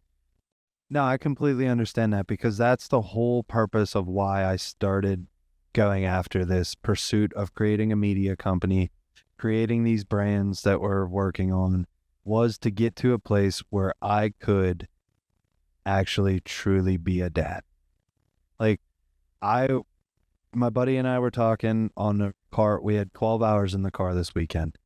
No, I completely understand that, because that's the whole purpose of why I started going after this pursuit of creating a media company, creating these brands that we're working on, was to get to a place where I could actually truly be a dad. Like, my buddy and I were talking on the car. We had 12 hours in the car this weekend,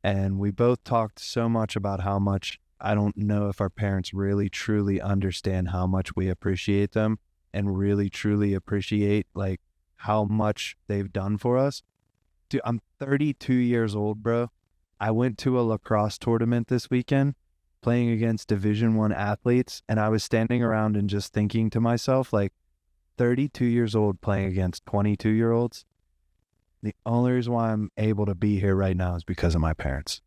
and we both talked so much about how much, I don't know if our parents really truly understand how much we appreciate them and really truly appreciate, like, how much they've done for us. Dude, I'm 32 years old, bro. I went to a lacrosse tournament this weekend playing against Division I athletes, and I was standing around and just thinking to myself, like, 32 years old playing against 22-year-olds. The only reason why I'm able to be here right now is because of my parents.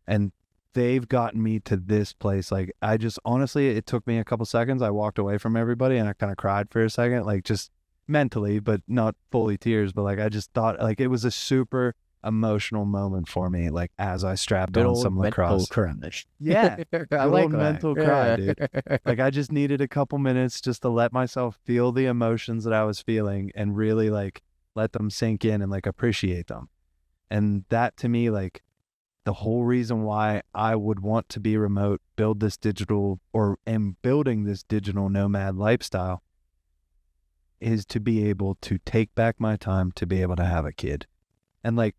And they've gotten me to this place. Like, I just, honestly, it took me a couple seconds. I walked away from everybody and I kind of cried for a second, like just mentally, but not fully tears. But like, I just thought like it was a super emotional moment for me, like as I strapped Good on old some mental lacrosse. cry. Yeah. I Good like old that. mental cry, dude. Like, I just needed a couple minutes just to let myself feel the emotions that I was feeling and really like let them sink in and like appreciate them. And that to me, like the whole reason why I would want to be remote, build this digital or am building this digital nomad lifestyle is to be able to take back my time to be able to have a kid and like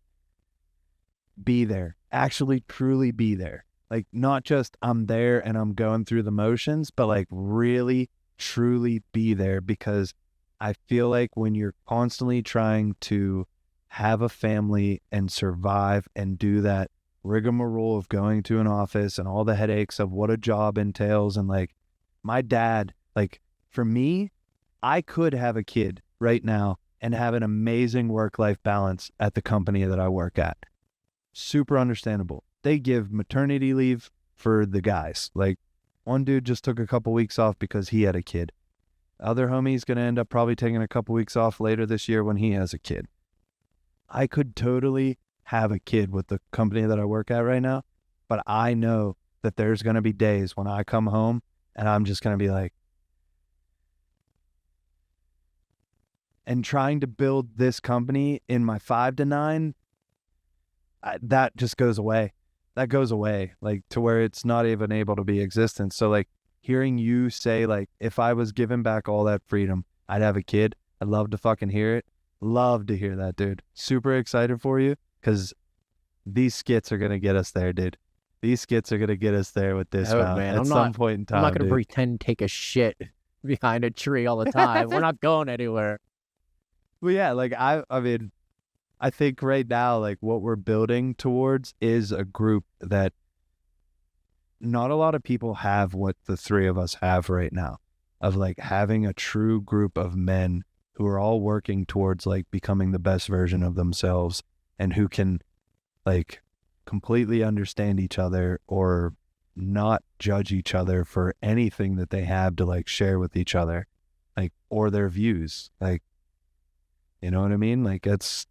be there, actually truly be there. Like, not just I'm there and I'm going through the motions, but like really truly be there, because I feel like when you're constantly trying to have a family and survive and do that rigmarole of going to an office and all the headaches of what a job entails, and like my dad, like for me, I could have a kid right now and have an amazing work-life balance at the company that I work at. Super understandable. They give maternity leave for the guys. Like, one dude just took a couple weeks off because he had a kid. Other homie's going to end up probably taking a couple weeks off later this year when he has a kid. I could totally have a kid with the company that I work at right now, but I know that there's going to be days when I come home and I'm just going to be like, and trying to build this company in my 5 to 9, that just goes away. That goes away, like to where it's not even able to be existent. So like hearing you say, like, if I was given back all that freedom, I'd have a kid. I'd love to fucking hear it. Love to hear that, dude. Super excited for you, because these skits are going to get us there, dude. These skits are going to get us there with this Man, at some point in time. I'm not going to dude. pretend to take a shit behind a tree all the time. We're not going anywhere. Well, yeah, like I mean, I think right now, like what we're building towards is a group that not a lot of people have what the three of us have right now, of like having a true group of men who are all working towards like becoming the best version of themselves, and who can like completely understand each other or not judge each other for anything that they have to like share with each other, like, or their views. Like, you know what I mean? Like, it's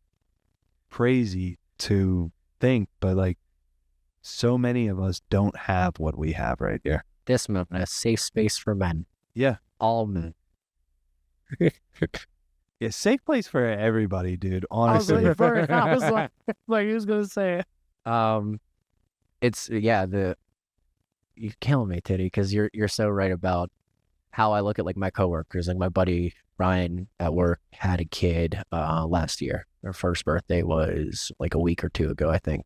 crazy to think, but like so many of us don't have what we have right here. This movement, a safe space for men. Yeah. All men. Yeah, safe place for everybody, dude. I was Honestly. waiting for it. I was like, he was gonna say it. It's you're killing me, Titty, because you're so right about how I look at like my coworkers. Like my buddy Ryan at work had a kid last year. Her first birthday was like a week or two ago, I think.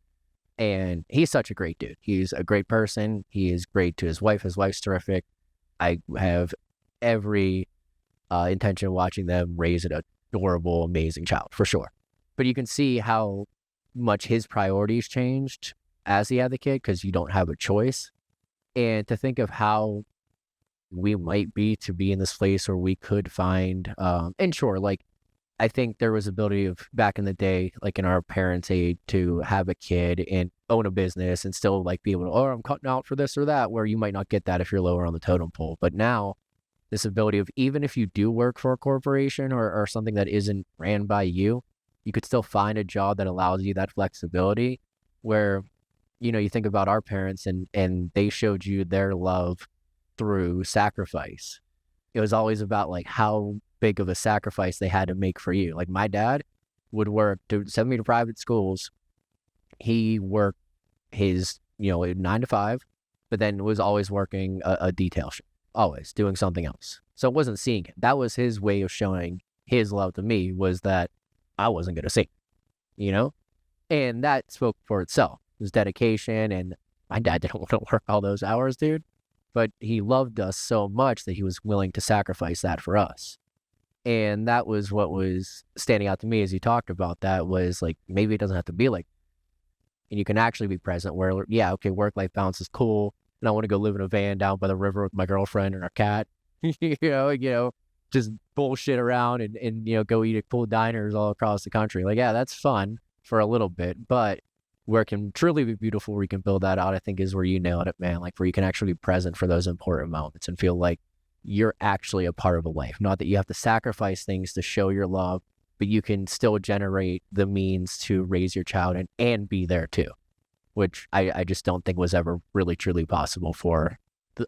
And he's such a great dude. He's a great person. He is great to his wife. His wife's terrific. I have every intention of watching them raise an adorable, amazing child, for sure. But you can see how much his priorities changed as he had the kid, because you don't have a choice. And to think of how we might be to be in this place where we could find, and sure, like, I think there was ability of back in the day, like in our parents' age, to have a kid and own a business and still like be able to, oh, I'm cutting out for this or that, where you might not get that if you're lower on the totem pole. But now this ability of, even if you do work for a corporation or something that isn't ran by you, you could still find a job that allows you that flexibility where, you know, you think about our parents and they showed you their love through sacrifice. It was always about like how big of a sacrifice they had to make for you. Like my dad would send me to private schools. He worked his, 9 to 5, but then was always working a detail shift, always doing something else. So it wasn't seeing it. That was his way of showing his love to me, was that I wasn't going to see, and that spoke for itself. It was dedication. And my dad didn't want to work all those hours, dude, but he loved us so much that he was willing to sacrifice that for us. And that was what was standing out to me as you talked about that, was like, maybe it doesn't have to be like, and you can actually be present where, yeah, okay, work-life balance is cool, and I want to go live in a van down by the river with my girlfriend and our cat, just bullshit around and go eat at cool diners all across the country. Like, yeah, that's fun for a little bit, but where it can truly be beautiful, where you can build that out, I think is where you nailed it, man. Like where you can actually be present for those important moments and feel like you're actually a part of a life. Not that you have to sacrifice things to show your love, but you can still generate the means to raise your child and be there too, which I just don't think was ever really truly possible for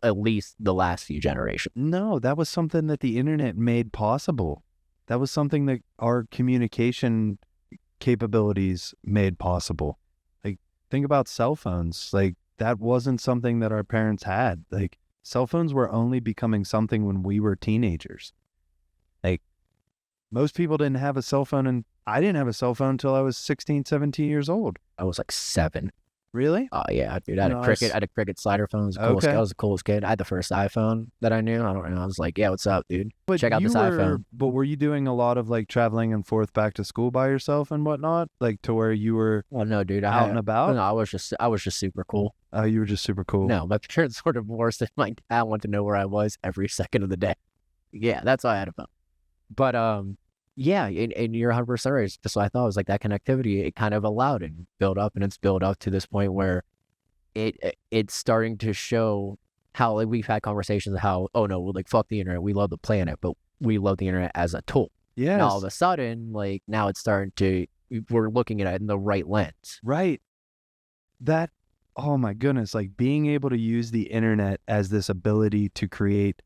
at least the last few generations. No, that was something that the internet made possible. That was something that our communication capabilities made possible. Like, think about cell phones. Like, that wasn't something that our parents had. Like, cell phones were only becoming something when we were teenagers. Like, most people didn't have a cell phone, and I didn't have a cell phone until I was 16, 17 years old. I was like 7. Really? Oh yeah, dude. I had Nice. I had a Cricket slider phone. It was the coolest. Okay. I was the coolest kid. I had the first iPhone that I knew. I don't know. I was like, yeah, what's up, dude? But Check out this iPhone. But were you doing a lot of like traveling and forth back to school by yourself and whatnot? Like to where you were Well, no, dude. out and about? No, I was just super cool. Oh, you were just super cool. No, my parents were divorced, and my dad wanted to know where I was every second of the day. Yeah, that's why I had a phone. But yeah, and you're 100% right. It's just what I thought. It was like that connectivity. It kind of allowed it build up, and it's built up to this point where it's starting to show how, like, we've had conversations of how, oh no, like fuck the internet, we love the planet, but we love the internet as a tool. Yes. Now all of a sudden, like now it's starting to, we're looking at it in the right lens. Right. That, oh my goodness, like being able to use the internet as this ability to create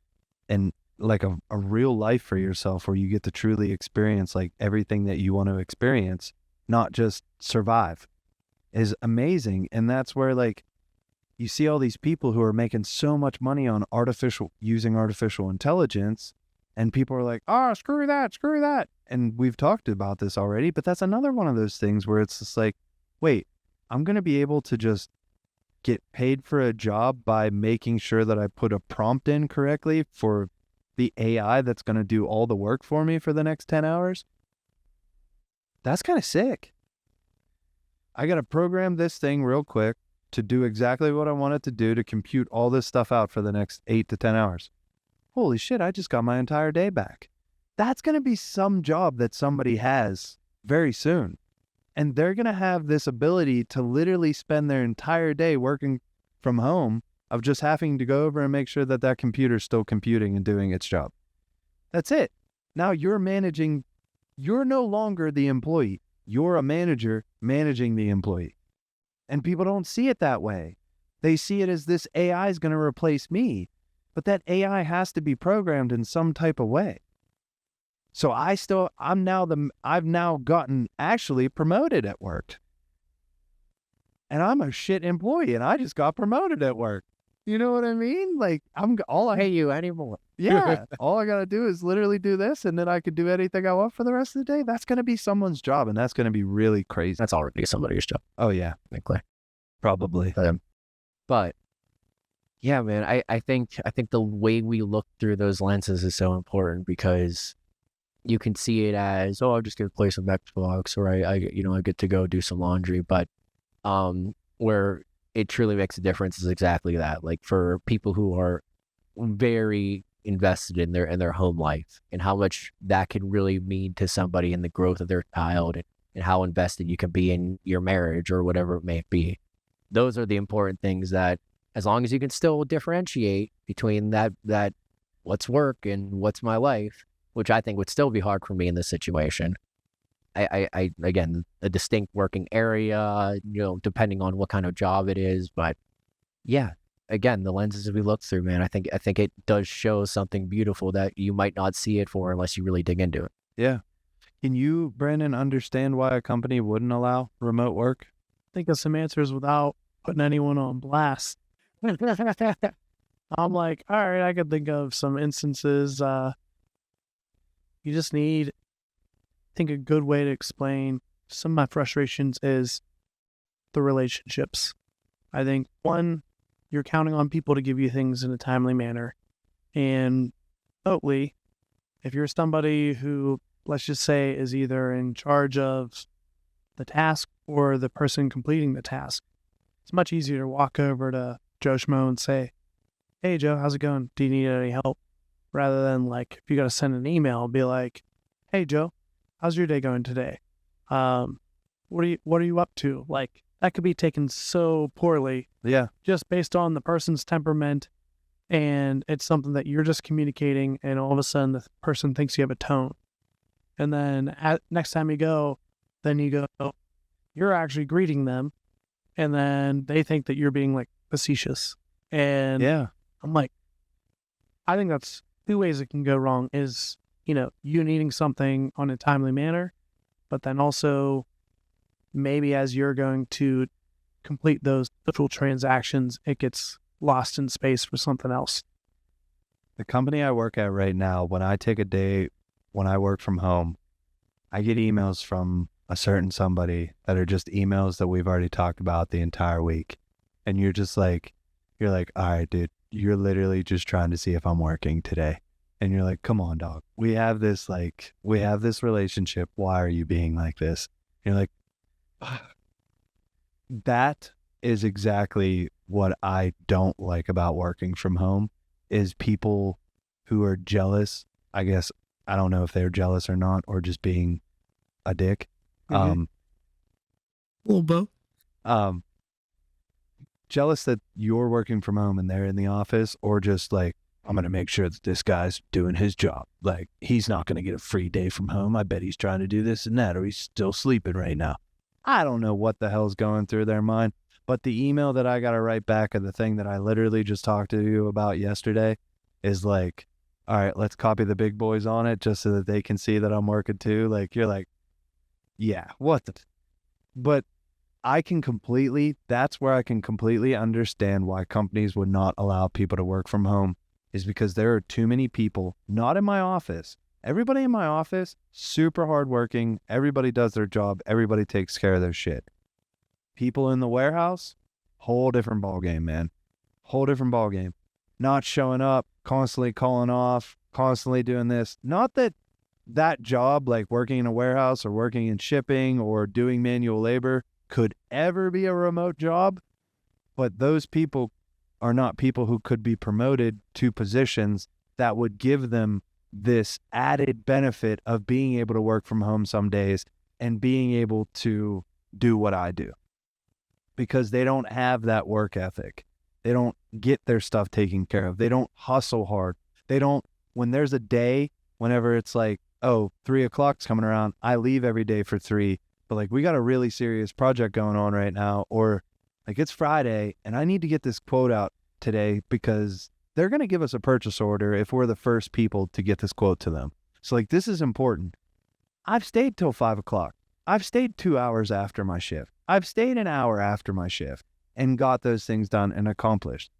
like a real life for yourself where you get to truly experience like everything that you want to experience, not just survive, is amazing. And that's where like you see all these people who are making so much money on using artificial intelligence, and people are like, oh, screw that. And we've talked about this already, but that's another one of those things where it's just like, wait, I'm going to be able to just get paid for a job by making sure that I put a prompt in correctly for the AI that's going to do all the work for me for the next 10 hours. That's kind of sick. I got to program this thing real quick to do exactly what I want it to do to compute all this stuff out for the next 8 to 10 hours. Holy shit, I just got my entire day back. That's going to be some job that somebody has very soon. And they're going to have this ability to literally spend their entire day working from home of just having to go over and make sure that that computer's still computing and doing its job. That's it. Now you're no longer the employee. You're a manager managing the employee. And people don't see it that way. They see it as this AI is going to replace me, but that AI has to be programmed in some type of way. So I've now gotten actually promoted at work. And I'm a shit employee and I just got promoted at work. You know what I mean? Like Pay you anymore. yeah, all I got to do is literally do this and then I could do anything I want for the rest of the day. That's going to be someone's job and that's going to be really crazy. That's already somebody's job, Oh yeah, frankly. probably. But yeah, man, I think the way we look through those lenses is so important, because you can see it as, oh, I'm just gonna play some Xbox, or I get to go do some laundry. But where it truly makes a difference is exactly that. Like for people who are very invested in their home life and how much that can really mean to somebody in the growth of their child, and how invested you can be in your marriage or whatever it may be. Those are the important things that, as long as you can still differentiate between that what's work and what's my life, which I think would still be hard for me in this situation. I again, a distinct working area, depending on what kind of job it is. But yeah, again, the lenses we look through, man, I think it does show something beautiful that you might not see it for unless you really dig into it. Yeah. Can you, Brandon, understand why a company wouldn't allow remote work? Think of some answers without putting anyone on blast. I'm like, all right, I could think of some instances. You just need, I think a good way to explain some of my frustrations is the relationships. I think one, you're counting on people to give you things in a timely manner. And remotely, if you're somebody who, let's just say, is either in charge of the task or the person completing the task, it's much easier to walk over to Joe Schmo and say, hey, Joe, how's it going? Do you need any help? rather than like if you got to send an email, be like, "Hey Joe, how's your day going today? What are you up to?" Like that could be taken so poorly, Yeah. just based on the person's temperament, and it's something that you're just communicating, and all of a sudden the person thinks you have a tone, and then next time you go, you're actually greeting them, and then they think that you're being like facetious, and Yeah. I'm like, I think that's two ways it can go wrong is, you needing something on a timely manner, but then also maybe as you're going to complete those social transactions, it gets lost in space for something else. The company I work at right now, when I take a day, when I work from home, I get emails from a certain somebody that are just emails that we've already talked about the entire week. And you're like, all right, dude, you're literally just trying to see if I'm working today. And you're like, come on, dog. We have this relationship. Why are you being like this? And you're like, that is exactly what I don't like about working from home is people who are jealous. I guess, I don't know if they're jealous or not, or just being a dick. A little both. Jealous that you're working from home and they're in the office, or just like, I'm going to make sure that this guy's doing his job. Like, he's not going to get a free day from home. I bet he's trying to do this and that, or he's still sleeping right now. I don't know what the hell's going through their mind, but the email that I got to write back of the thing that I literally just talked to you about yesterday is like, all right, let's copy the big boys on it just so that they can see that I'm working too. Like, you're like, yeah, what the, but that's where I can completely understand why companies would not allow people to work from home, is because there are too many people, not in my office. Everybody in my office, super hardworking. Everybody does their job. Everybody takes care of their shit. People in the warehouse, whole different ballgame, man. Whole different ballgame. Not showing up, constantly calling off, constantly doing this. Not that job, like working in a warehouse or working in shipping or doing manual labor, could ever be a remote job, but those people are not people who could be promoted to positions that would give them this added benefit of being able to work from home some days and being able to do what I do, because they don't have that work ethic. They don't get their stuff taken care of. They don't hustle hard. They don't, when there's a day, whenever it's like, oh, 3 o'clock's coming around, I leave every day for 3, but like, we got a really serious project going on right now, or like, it's Friday and I need to get this quote out today because they're going to give us a purchase order if we're the first people to get this quote to them. So like, this is important. I've stayed till 5 o'clock. I've stayed 2 hours after my shift. I've stayed an hour after my shift and got those things done and accomplished.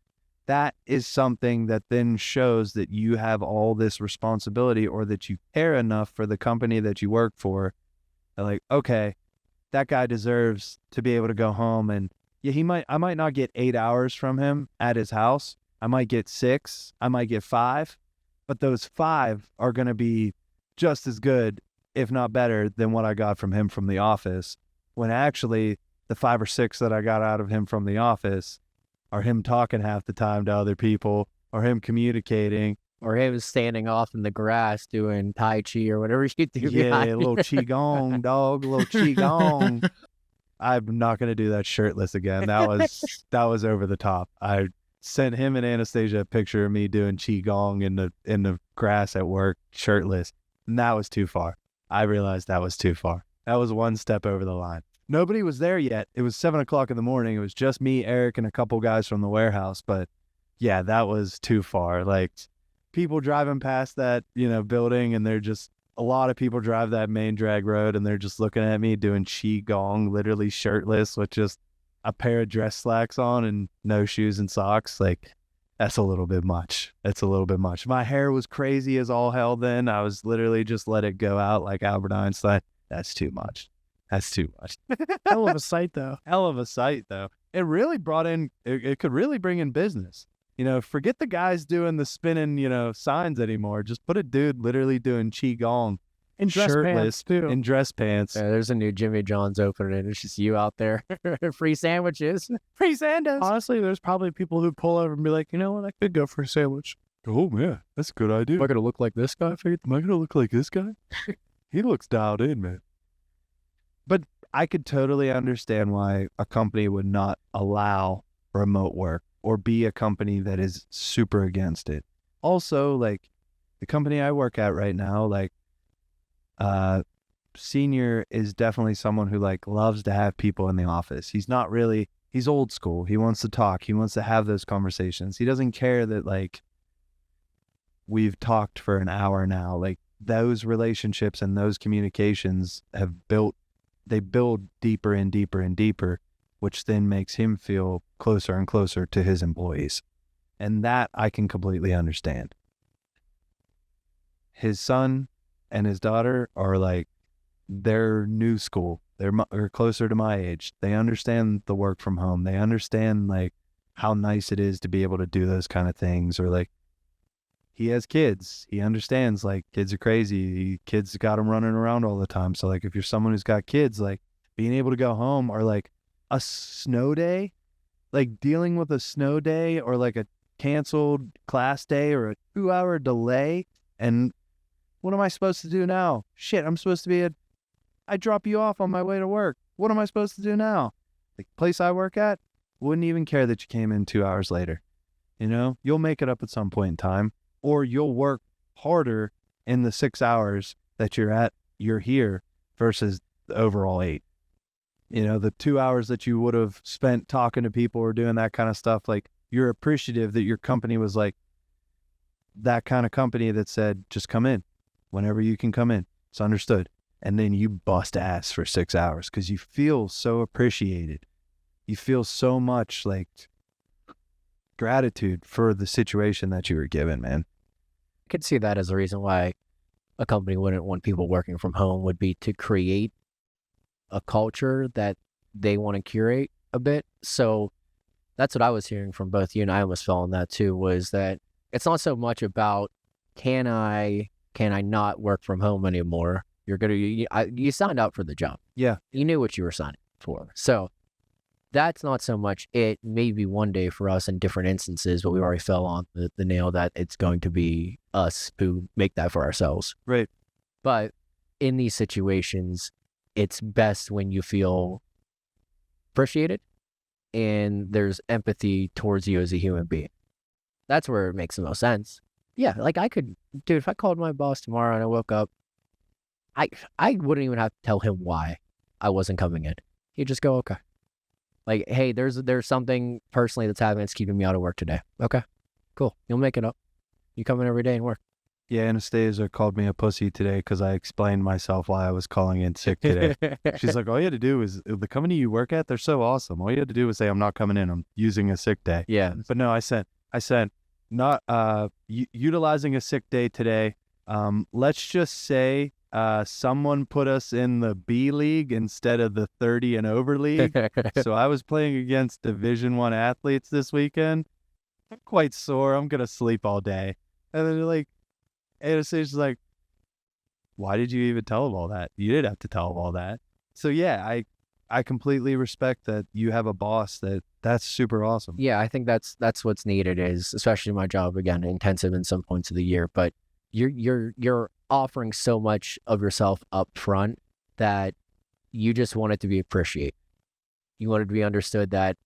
That is something that then shows that you have all this responsibility, or that you care enough for the company that you work for. Like, okay, that guy deserves to be able to go home, and yeah, I might not get 8 hours from him at his house. I might get 6, I might get 5, but those 5 are going to be just as good, if not better, than what I got from him from the office, when actually the 5 or 6 that I got out of him from the office are him talking half the time to other people, or him communicating, or him standing off in the grass doing Tai Chi or whatever you do. Yeah, a little Qigong, dog, a little Qigong. I'm not going to do that shirtless again. That was over the top. I sent him and Anastasia a picture of me doing Qigong in the grass at work, shirtless. And that was too far. I realized that was too far. That was one step over the line. Nobody was there yet. It was 7 o'clock in the morning. It was just me, Eric, and a couple guys from the warehouse. But yeah, that was too far. Like, people driving past that, building, and they're just, a lot of people drive that main drag road and they're just looking at me doing Qigong, literally shirtless with just a pair of dress slacks on and no shoes and socks. Like, that's a little bit much. It's a little bit much. My hair was crazy as all hell then. I was literally just let it go out like Albert Einstein. That's too much. That's too much. Hell of a sight, though. Hell of a sight, though. It really brought in, it could really bring in business. Forget the guys doing the spinning, signs anymore. Just put a dude literally doing Qigong. In dress pants, too. In dress pants. Yeah, there's a new Jimmy John's opening. It's just you out there. Free sandwiches. Free sandwiches. Honestly, there's probably people who pull over and be like, you know what, I could go for a sandwich. Oh man, that's a good idea. Am I gonna look like this guy? Am I gonna look like this guy? He looks dialed in, man. But I could totally understand why a company would not allow remote work or be a company that is super against it. Also, like the company I work at right now, like senior is definitely someone who like loves to have people in the office. He's old school. He wants to talk. He wants to have those conversations. He doesn't care that like we've talked for an hour now. Like those relationships and those communications they build deeper and deeper and deeper, which then makes him feel closer and closer to his employees. And that I can completely understand. His son and his daughter are like, they're new school. They're closer to my age. They understand the work from home. They understand like how nice it is to be able to do those kind of things. Or like, he has kids. He understands like kids are crazy. Kids got him running around all the time. So like if you're someone who's got kids, like being able to go home or like a snow day, like dealing with a snow day or like a canceled class day or a 2-hour delay. And what am I supposed to do now? Shit, I drop you off on my way to work. What am I supposed to do now? The place I work at wouldn't even care that you came in 2 hours later. You know, you'll make it up at some point in time. Or you'll work harder in the 6 hours that you're here versus the overall 8. You know, the 2 hours that you would have spent talking to people or doing that kind of stuff, like you're appreciative that your company was like that kind of company that said, just come in whenever you can come in. It's understood. And then you bust ass for 6 hours because you feel so appreciated. You feel so much like gratitude for the situation that you were given, man. I could see that as a reason why a company wouldn't want people working from home would be to create a culture that they want to curate a bit. So that's what I was hearing from both you and I almost fell on that too, was that it's not so much about can I not work from home anymore? You signed up for the job. Yeah. You knew what you were signing for. So that's not so much it. Maybe one day for us in different instances, but we already fell on the nail that it's going to be us who make that for ourselves. Right. But in these situations, it's best when you feel appreciated and there's empathy towards you as a human being. That's where it makes the most sense. Yeah, like if I called my boss tomorrow and I woke up, I wouldn't even have to tell him why I wasn't coming in. He'd just go, okay. Like, hey, there's something personally that's happening that's keeping me out of work today. Okay, cool. You'll make it up. You come in every day and work. Yeah, Anastasia called me a pussy today because I explained myself why I was calling in sick today. She's like, all you had to do is, the company you work at, they're so awesome. All you had to do was say, I'm not coming in. I'm using a sick day. Yeah. But no, I said, not utilizing a sick day today. Let's just say someone put us in the B league instead of the 30 and over league. So I was playing against Division 1 athletes this weekend. I'm quite sore. I'm going to sleep all day. And then they're like, Anastasia's like, why did you even tell them all that? You didn't have to tell them all that. So yeah, I completely respect that you have a boss that's super awesome. Yeah, I think that's what's needed is, especially my job, again, intensive in some points of the year, but you're offering so much of yourself up front that you just want it to be appreciated. You want it to be understood that,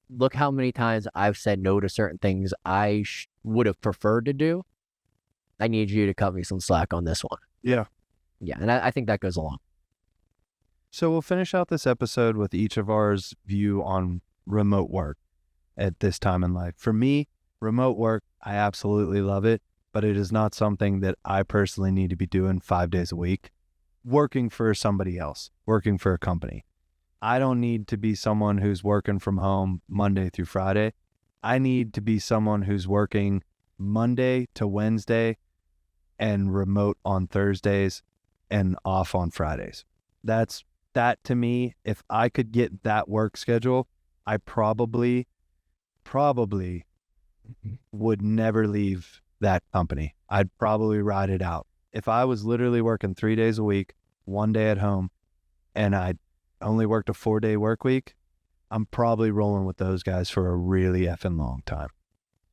look how many times I've said no to certain things I would have preferred to do. I need you to cut me some slack on this one. Yeah. Yeah, and I think that goes along. So we'll finish out this episode with each of ours view on remote work at this time in life. For me, remote work, I absolutely love it, but it is not something that I personally need to be doing 5 days a week, working for somebody else, working for a company. I don't need to be someone who's working from home Monday through Friday. I need to be someone who's working Monday to Wednesday and remote on Thursdays and off on Fridays. That to me, if I could get that work schedule, I probably would never leave that company. I'd probably ride it out. If I was literally working 3 days a week, 1 day at home, and I only worked a 4-day work week, I'm probably rolling with those guys for a really effing long time,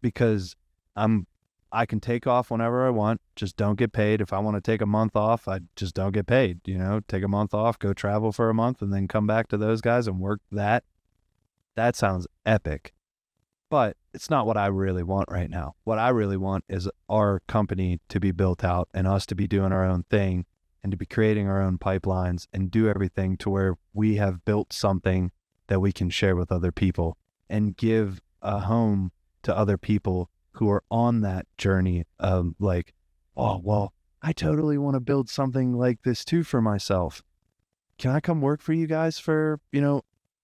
because I I can take off whenever I want, just don't get paid. If I want to take a month off, I just don't get paid, take a month off, go travel for a month, and then come back to those guys and work that. That sounds epic, but it's not what I really want right now. What I really want is our company to be built out and us to be doing our own thing and to be creating our own pipelines and do everything to where we have built something that we can share with other people and give a home to other people who are on that journey of like, oh, well, I totally want to build something like this too for myself. Can I come work for you guys for,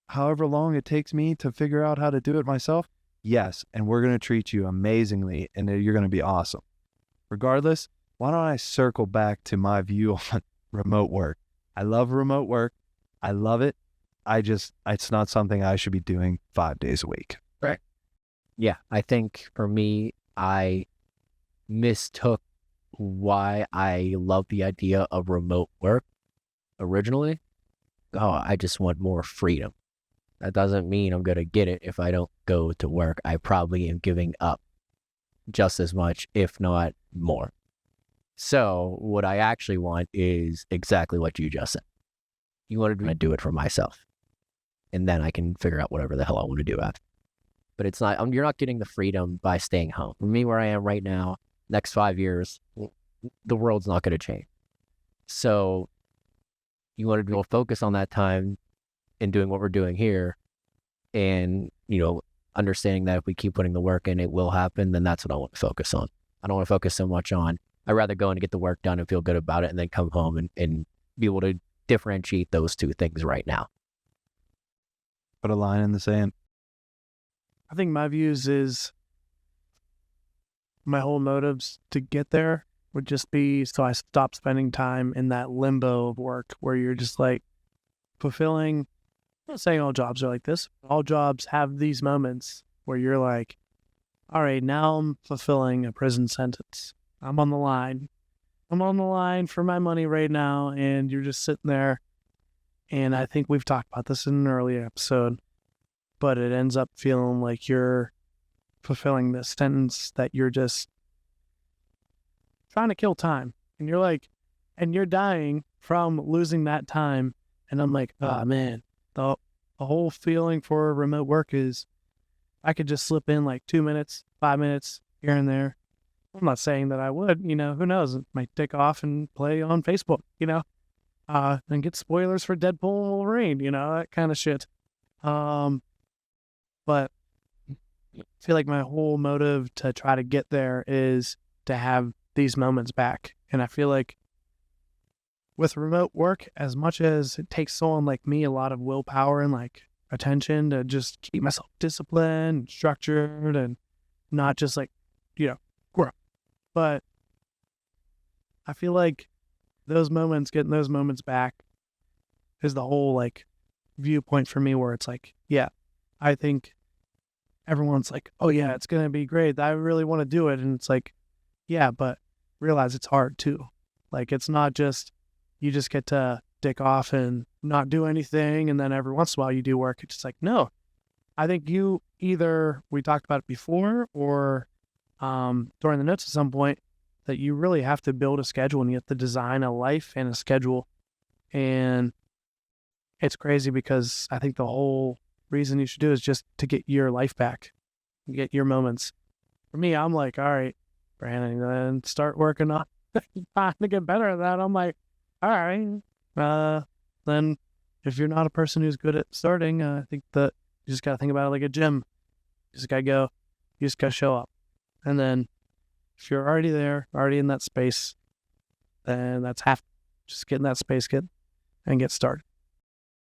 however long it takes me to figure out how to do it myself? Yes. And we're going to treat you amazingly and you're going to be awesome. Regardless, why don't I circle back to my view on remote work? I love remote work. I love it. It's not something I should be doing 5 days a week. Right. Yeah. I think for me, I mistook why I love the idea of remote work originally. Oh, I just want more freedom. That doesn't mean I'm going to get it if I don't go to work. I probably am giving up just as much, if not more. So what I actually want is exactly what you just said. You wanted me to do it for myself. And then I can figure out whatever the hell I want to do after. But it's not, you're not getting the freedom by staying home. For me, where I am right now, next 5 years, the world's not going to change. So you want to be able to focus on that time in doing what we're doing here and, understanding that if we keep putting the work in, it will happen, then that's what I want to focus on. I don't want to focus so much on, I'd rather go and get the work done and feel good about it and then come home and be able to differentiate those two things right now. Put a line in the sand. I think my views is my whole motives to get there would just be so I stop spending time in that limbo of work where you're just like fulfilling. I'm not saying all jobs are like this. All jobs have these moments where you're like, all right, now I'm fulfilling a prison sentence. I'm on the line. I'm on the line for my money right now. And you're just sitting there. And I think we've talked about this in an earlier episode, but it ends up feeling like you're fulfilling this sentence that you're just trying to kill time. And you're like, and you're dying from losing that time. And I'm like, oh man, the whole feeling for remote work is I could just slip in like 2 minutes, 5 minutes here and there. I'm not saying that I would, who knows? It might take off and play on Facebook, and get spoilers for Deadpool and Wolverine, that kind of shit. But I feel like my whole motive to try to get there is to have these moments back. And I feel like with remote work, as much as it takes someone like me a lot of willpower and like attention to just keep myself disciplined and structured and not just like, grow. But I feel like getting those moments back is the whole like viewpoint for me where it's like, yeah, I think everyone's like, oh yeah, it's going to be great. I really want to do it. And it's like, yeah, but realize it's hard too. Like, it's not just, you just get to dick off and not do anything. And then every once in a while you do work. It's just like, no, I think we talked about it before or during the notes at some point, that you really have to build a schedule and you have to design a life and a schedule. And it's crazy because I think the whole reason you should do is just to get your life back, get your moments. For me, I'm like, all right, Brandon, then start working on trying to get better at that. I'm like, all right, then if you're not a person who's good at starting, I think that you just got to think about it like a gym. You just got to go, you just got to show up. And then if you're already there, already in that space, then that's half. Just get in that space, and get started.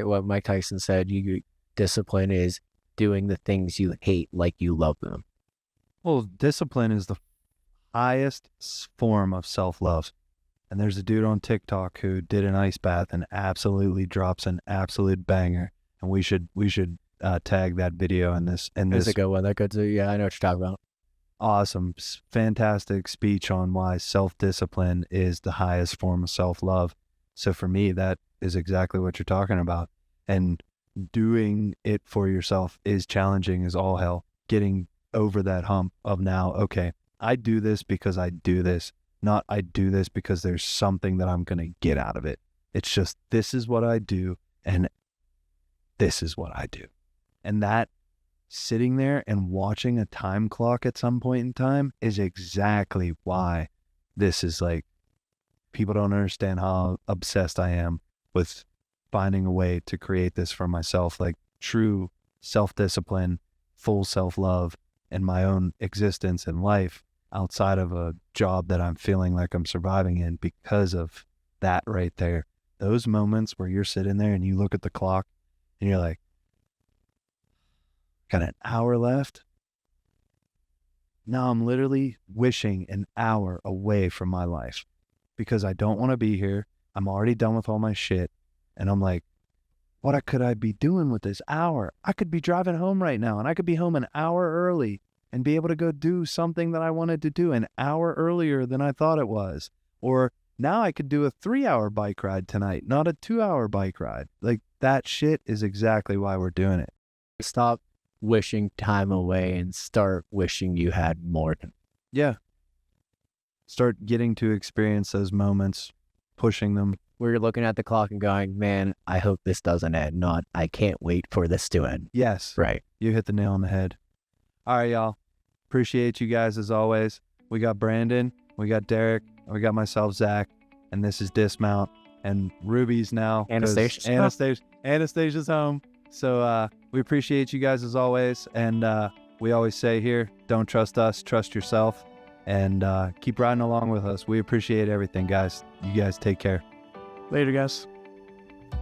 What Mike Tyson said, discipline is doing the things you hate like you love them. Well, discipline is the highest form of self-love. And there's a dude on TikTok who did an ice bath and absolutely drops an absolute banger. And we should tag that video in this. It's a good one. That good too. Yeah, I know what you're talking about. Awesome, fantastic speech on why self-discipline is the highest form of self-love. So for me, that is exactly what you're talking about. And doing it for yourself is challenging as all hell. Getting over that hump of now, okay, I do this because I do this, not I do this because there's something that I'm going to get out of it. It's just, this is what I do, and this is what I do. And that sitting there and watching a time clock at some point in time is exactly why this is like, people don't understand how obsessed I am with finding a way to create this for myself, like true self-discipline, full self-love, and my own existence and life outside of a job that I'm feeling like I'm surviving in because of that right there. Those moments where you're sitting there and you look at the clock and you're like, got an hour left? Now I'm literally wishing an hour away from my life because I don't want to be here. I'm already done with all my shit. And I'm like, what could I be doing with this hour? I could be driving home right now, and I could be home an hour early and be able to go do something that I wanted to do an hour earlier than I thought it was. Or now I could do a 3-hour bike ride tonight, not a 2-hour bike ride. Like, that shit is exactly why we're doing it. Stop wishing time away and start wishing you had more. Yeah. Start getting to experience those moments, pushing them. Where you're looking at the clock and going, man, I hope this doesn't end. Not, I can't wait for this to end. Yes. Right. You hit the nail on the head. All right, y'all. Appreciate you guys as always. We got Brandon, we got Derek, we got myself, Zack, and this is Dismount. And Ruby's now. Anastasia's home. So we appreciate you guys as always. And we always say here, don't trust us, trust yourself. And keep riding along with us. We appreciate everything, guys. You guys take care. Later, guys.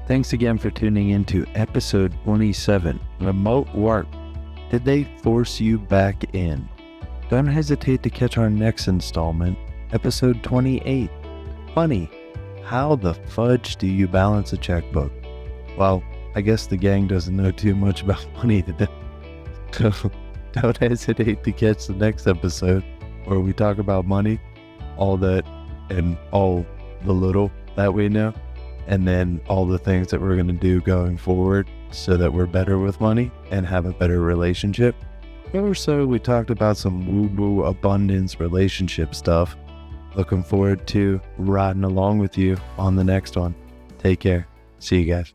Thanks again for tuning in to episode 27, Remote Work. Did they force you back in? Don't hesitate to catch our next installment, episode 28. Funny, how the fudge do you balance a checkbook? Well, I guess the gang doesn't know too much about money today. So don't hesitate to catch the next episode where we talk about money, all that and all the little that we know, and then all the things that we're going to do going forward so that we're better with money and have a better relationship. Also, we talked about some woo-woo abundance relationship stuff. Looking forward to riding along with you on the next one. Take care. See you guys.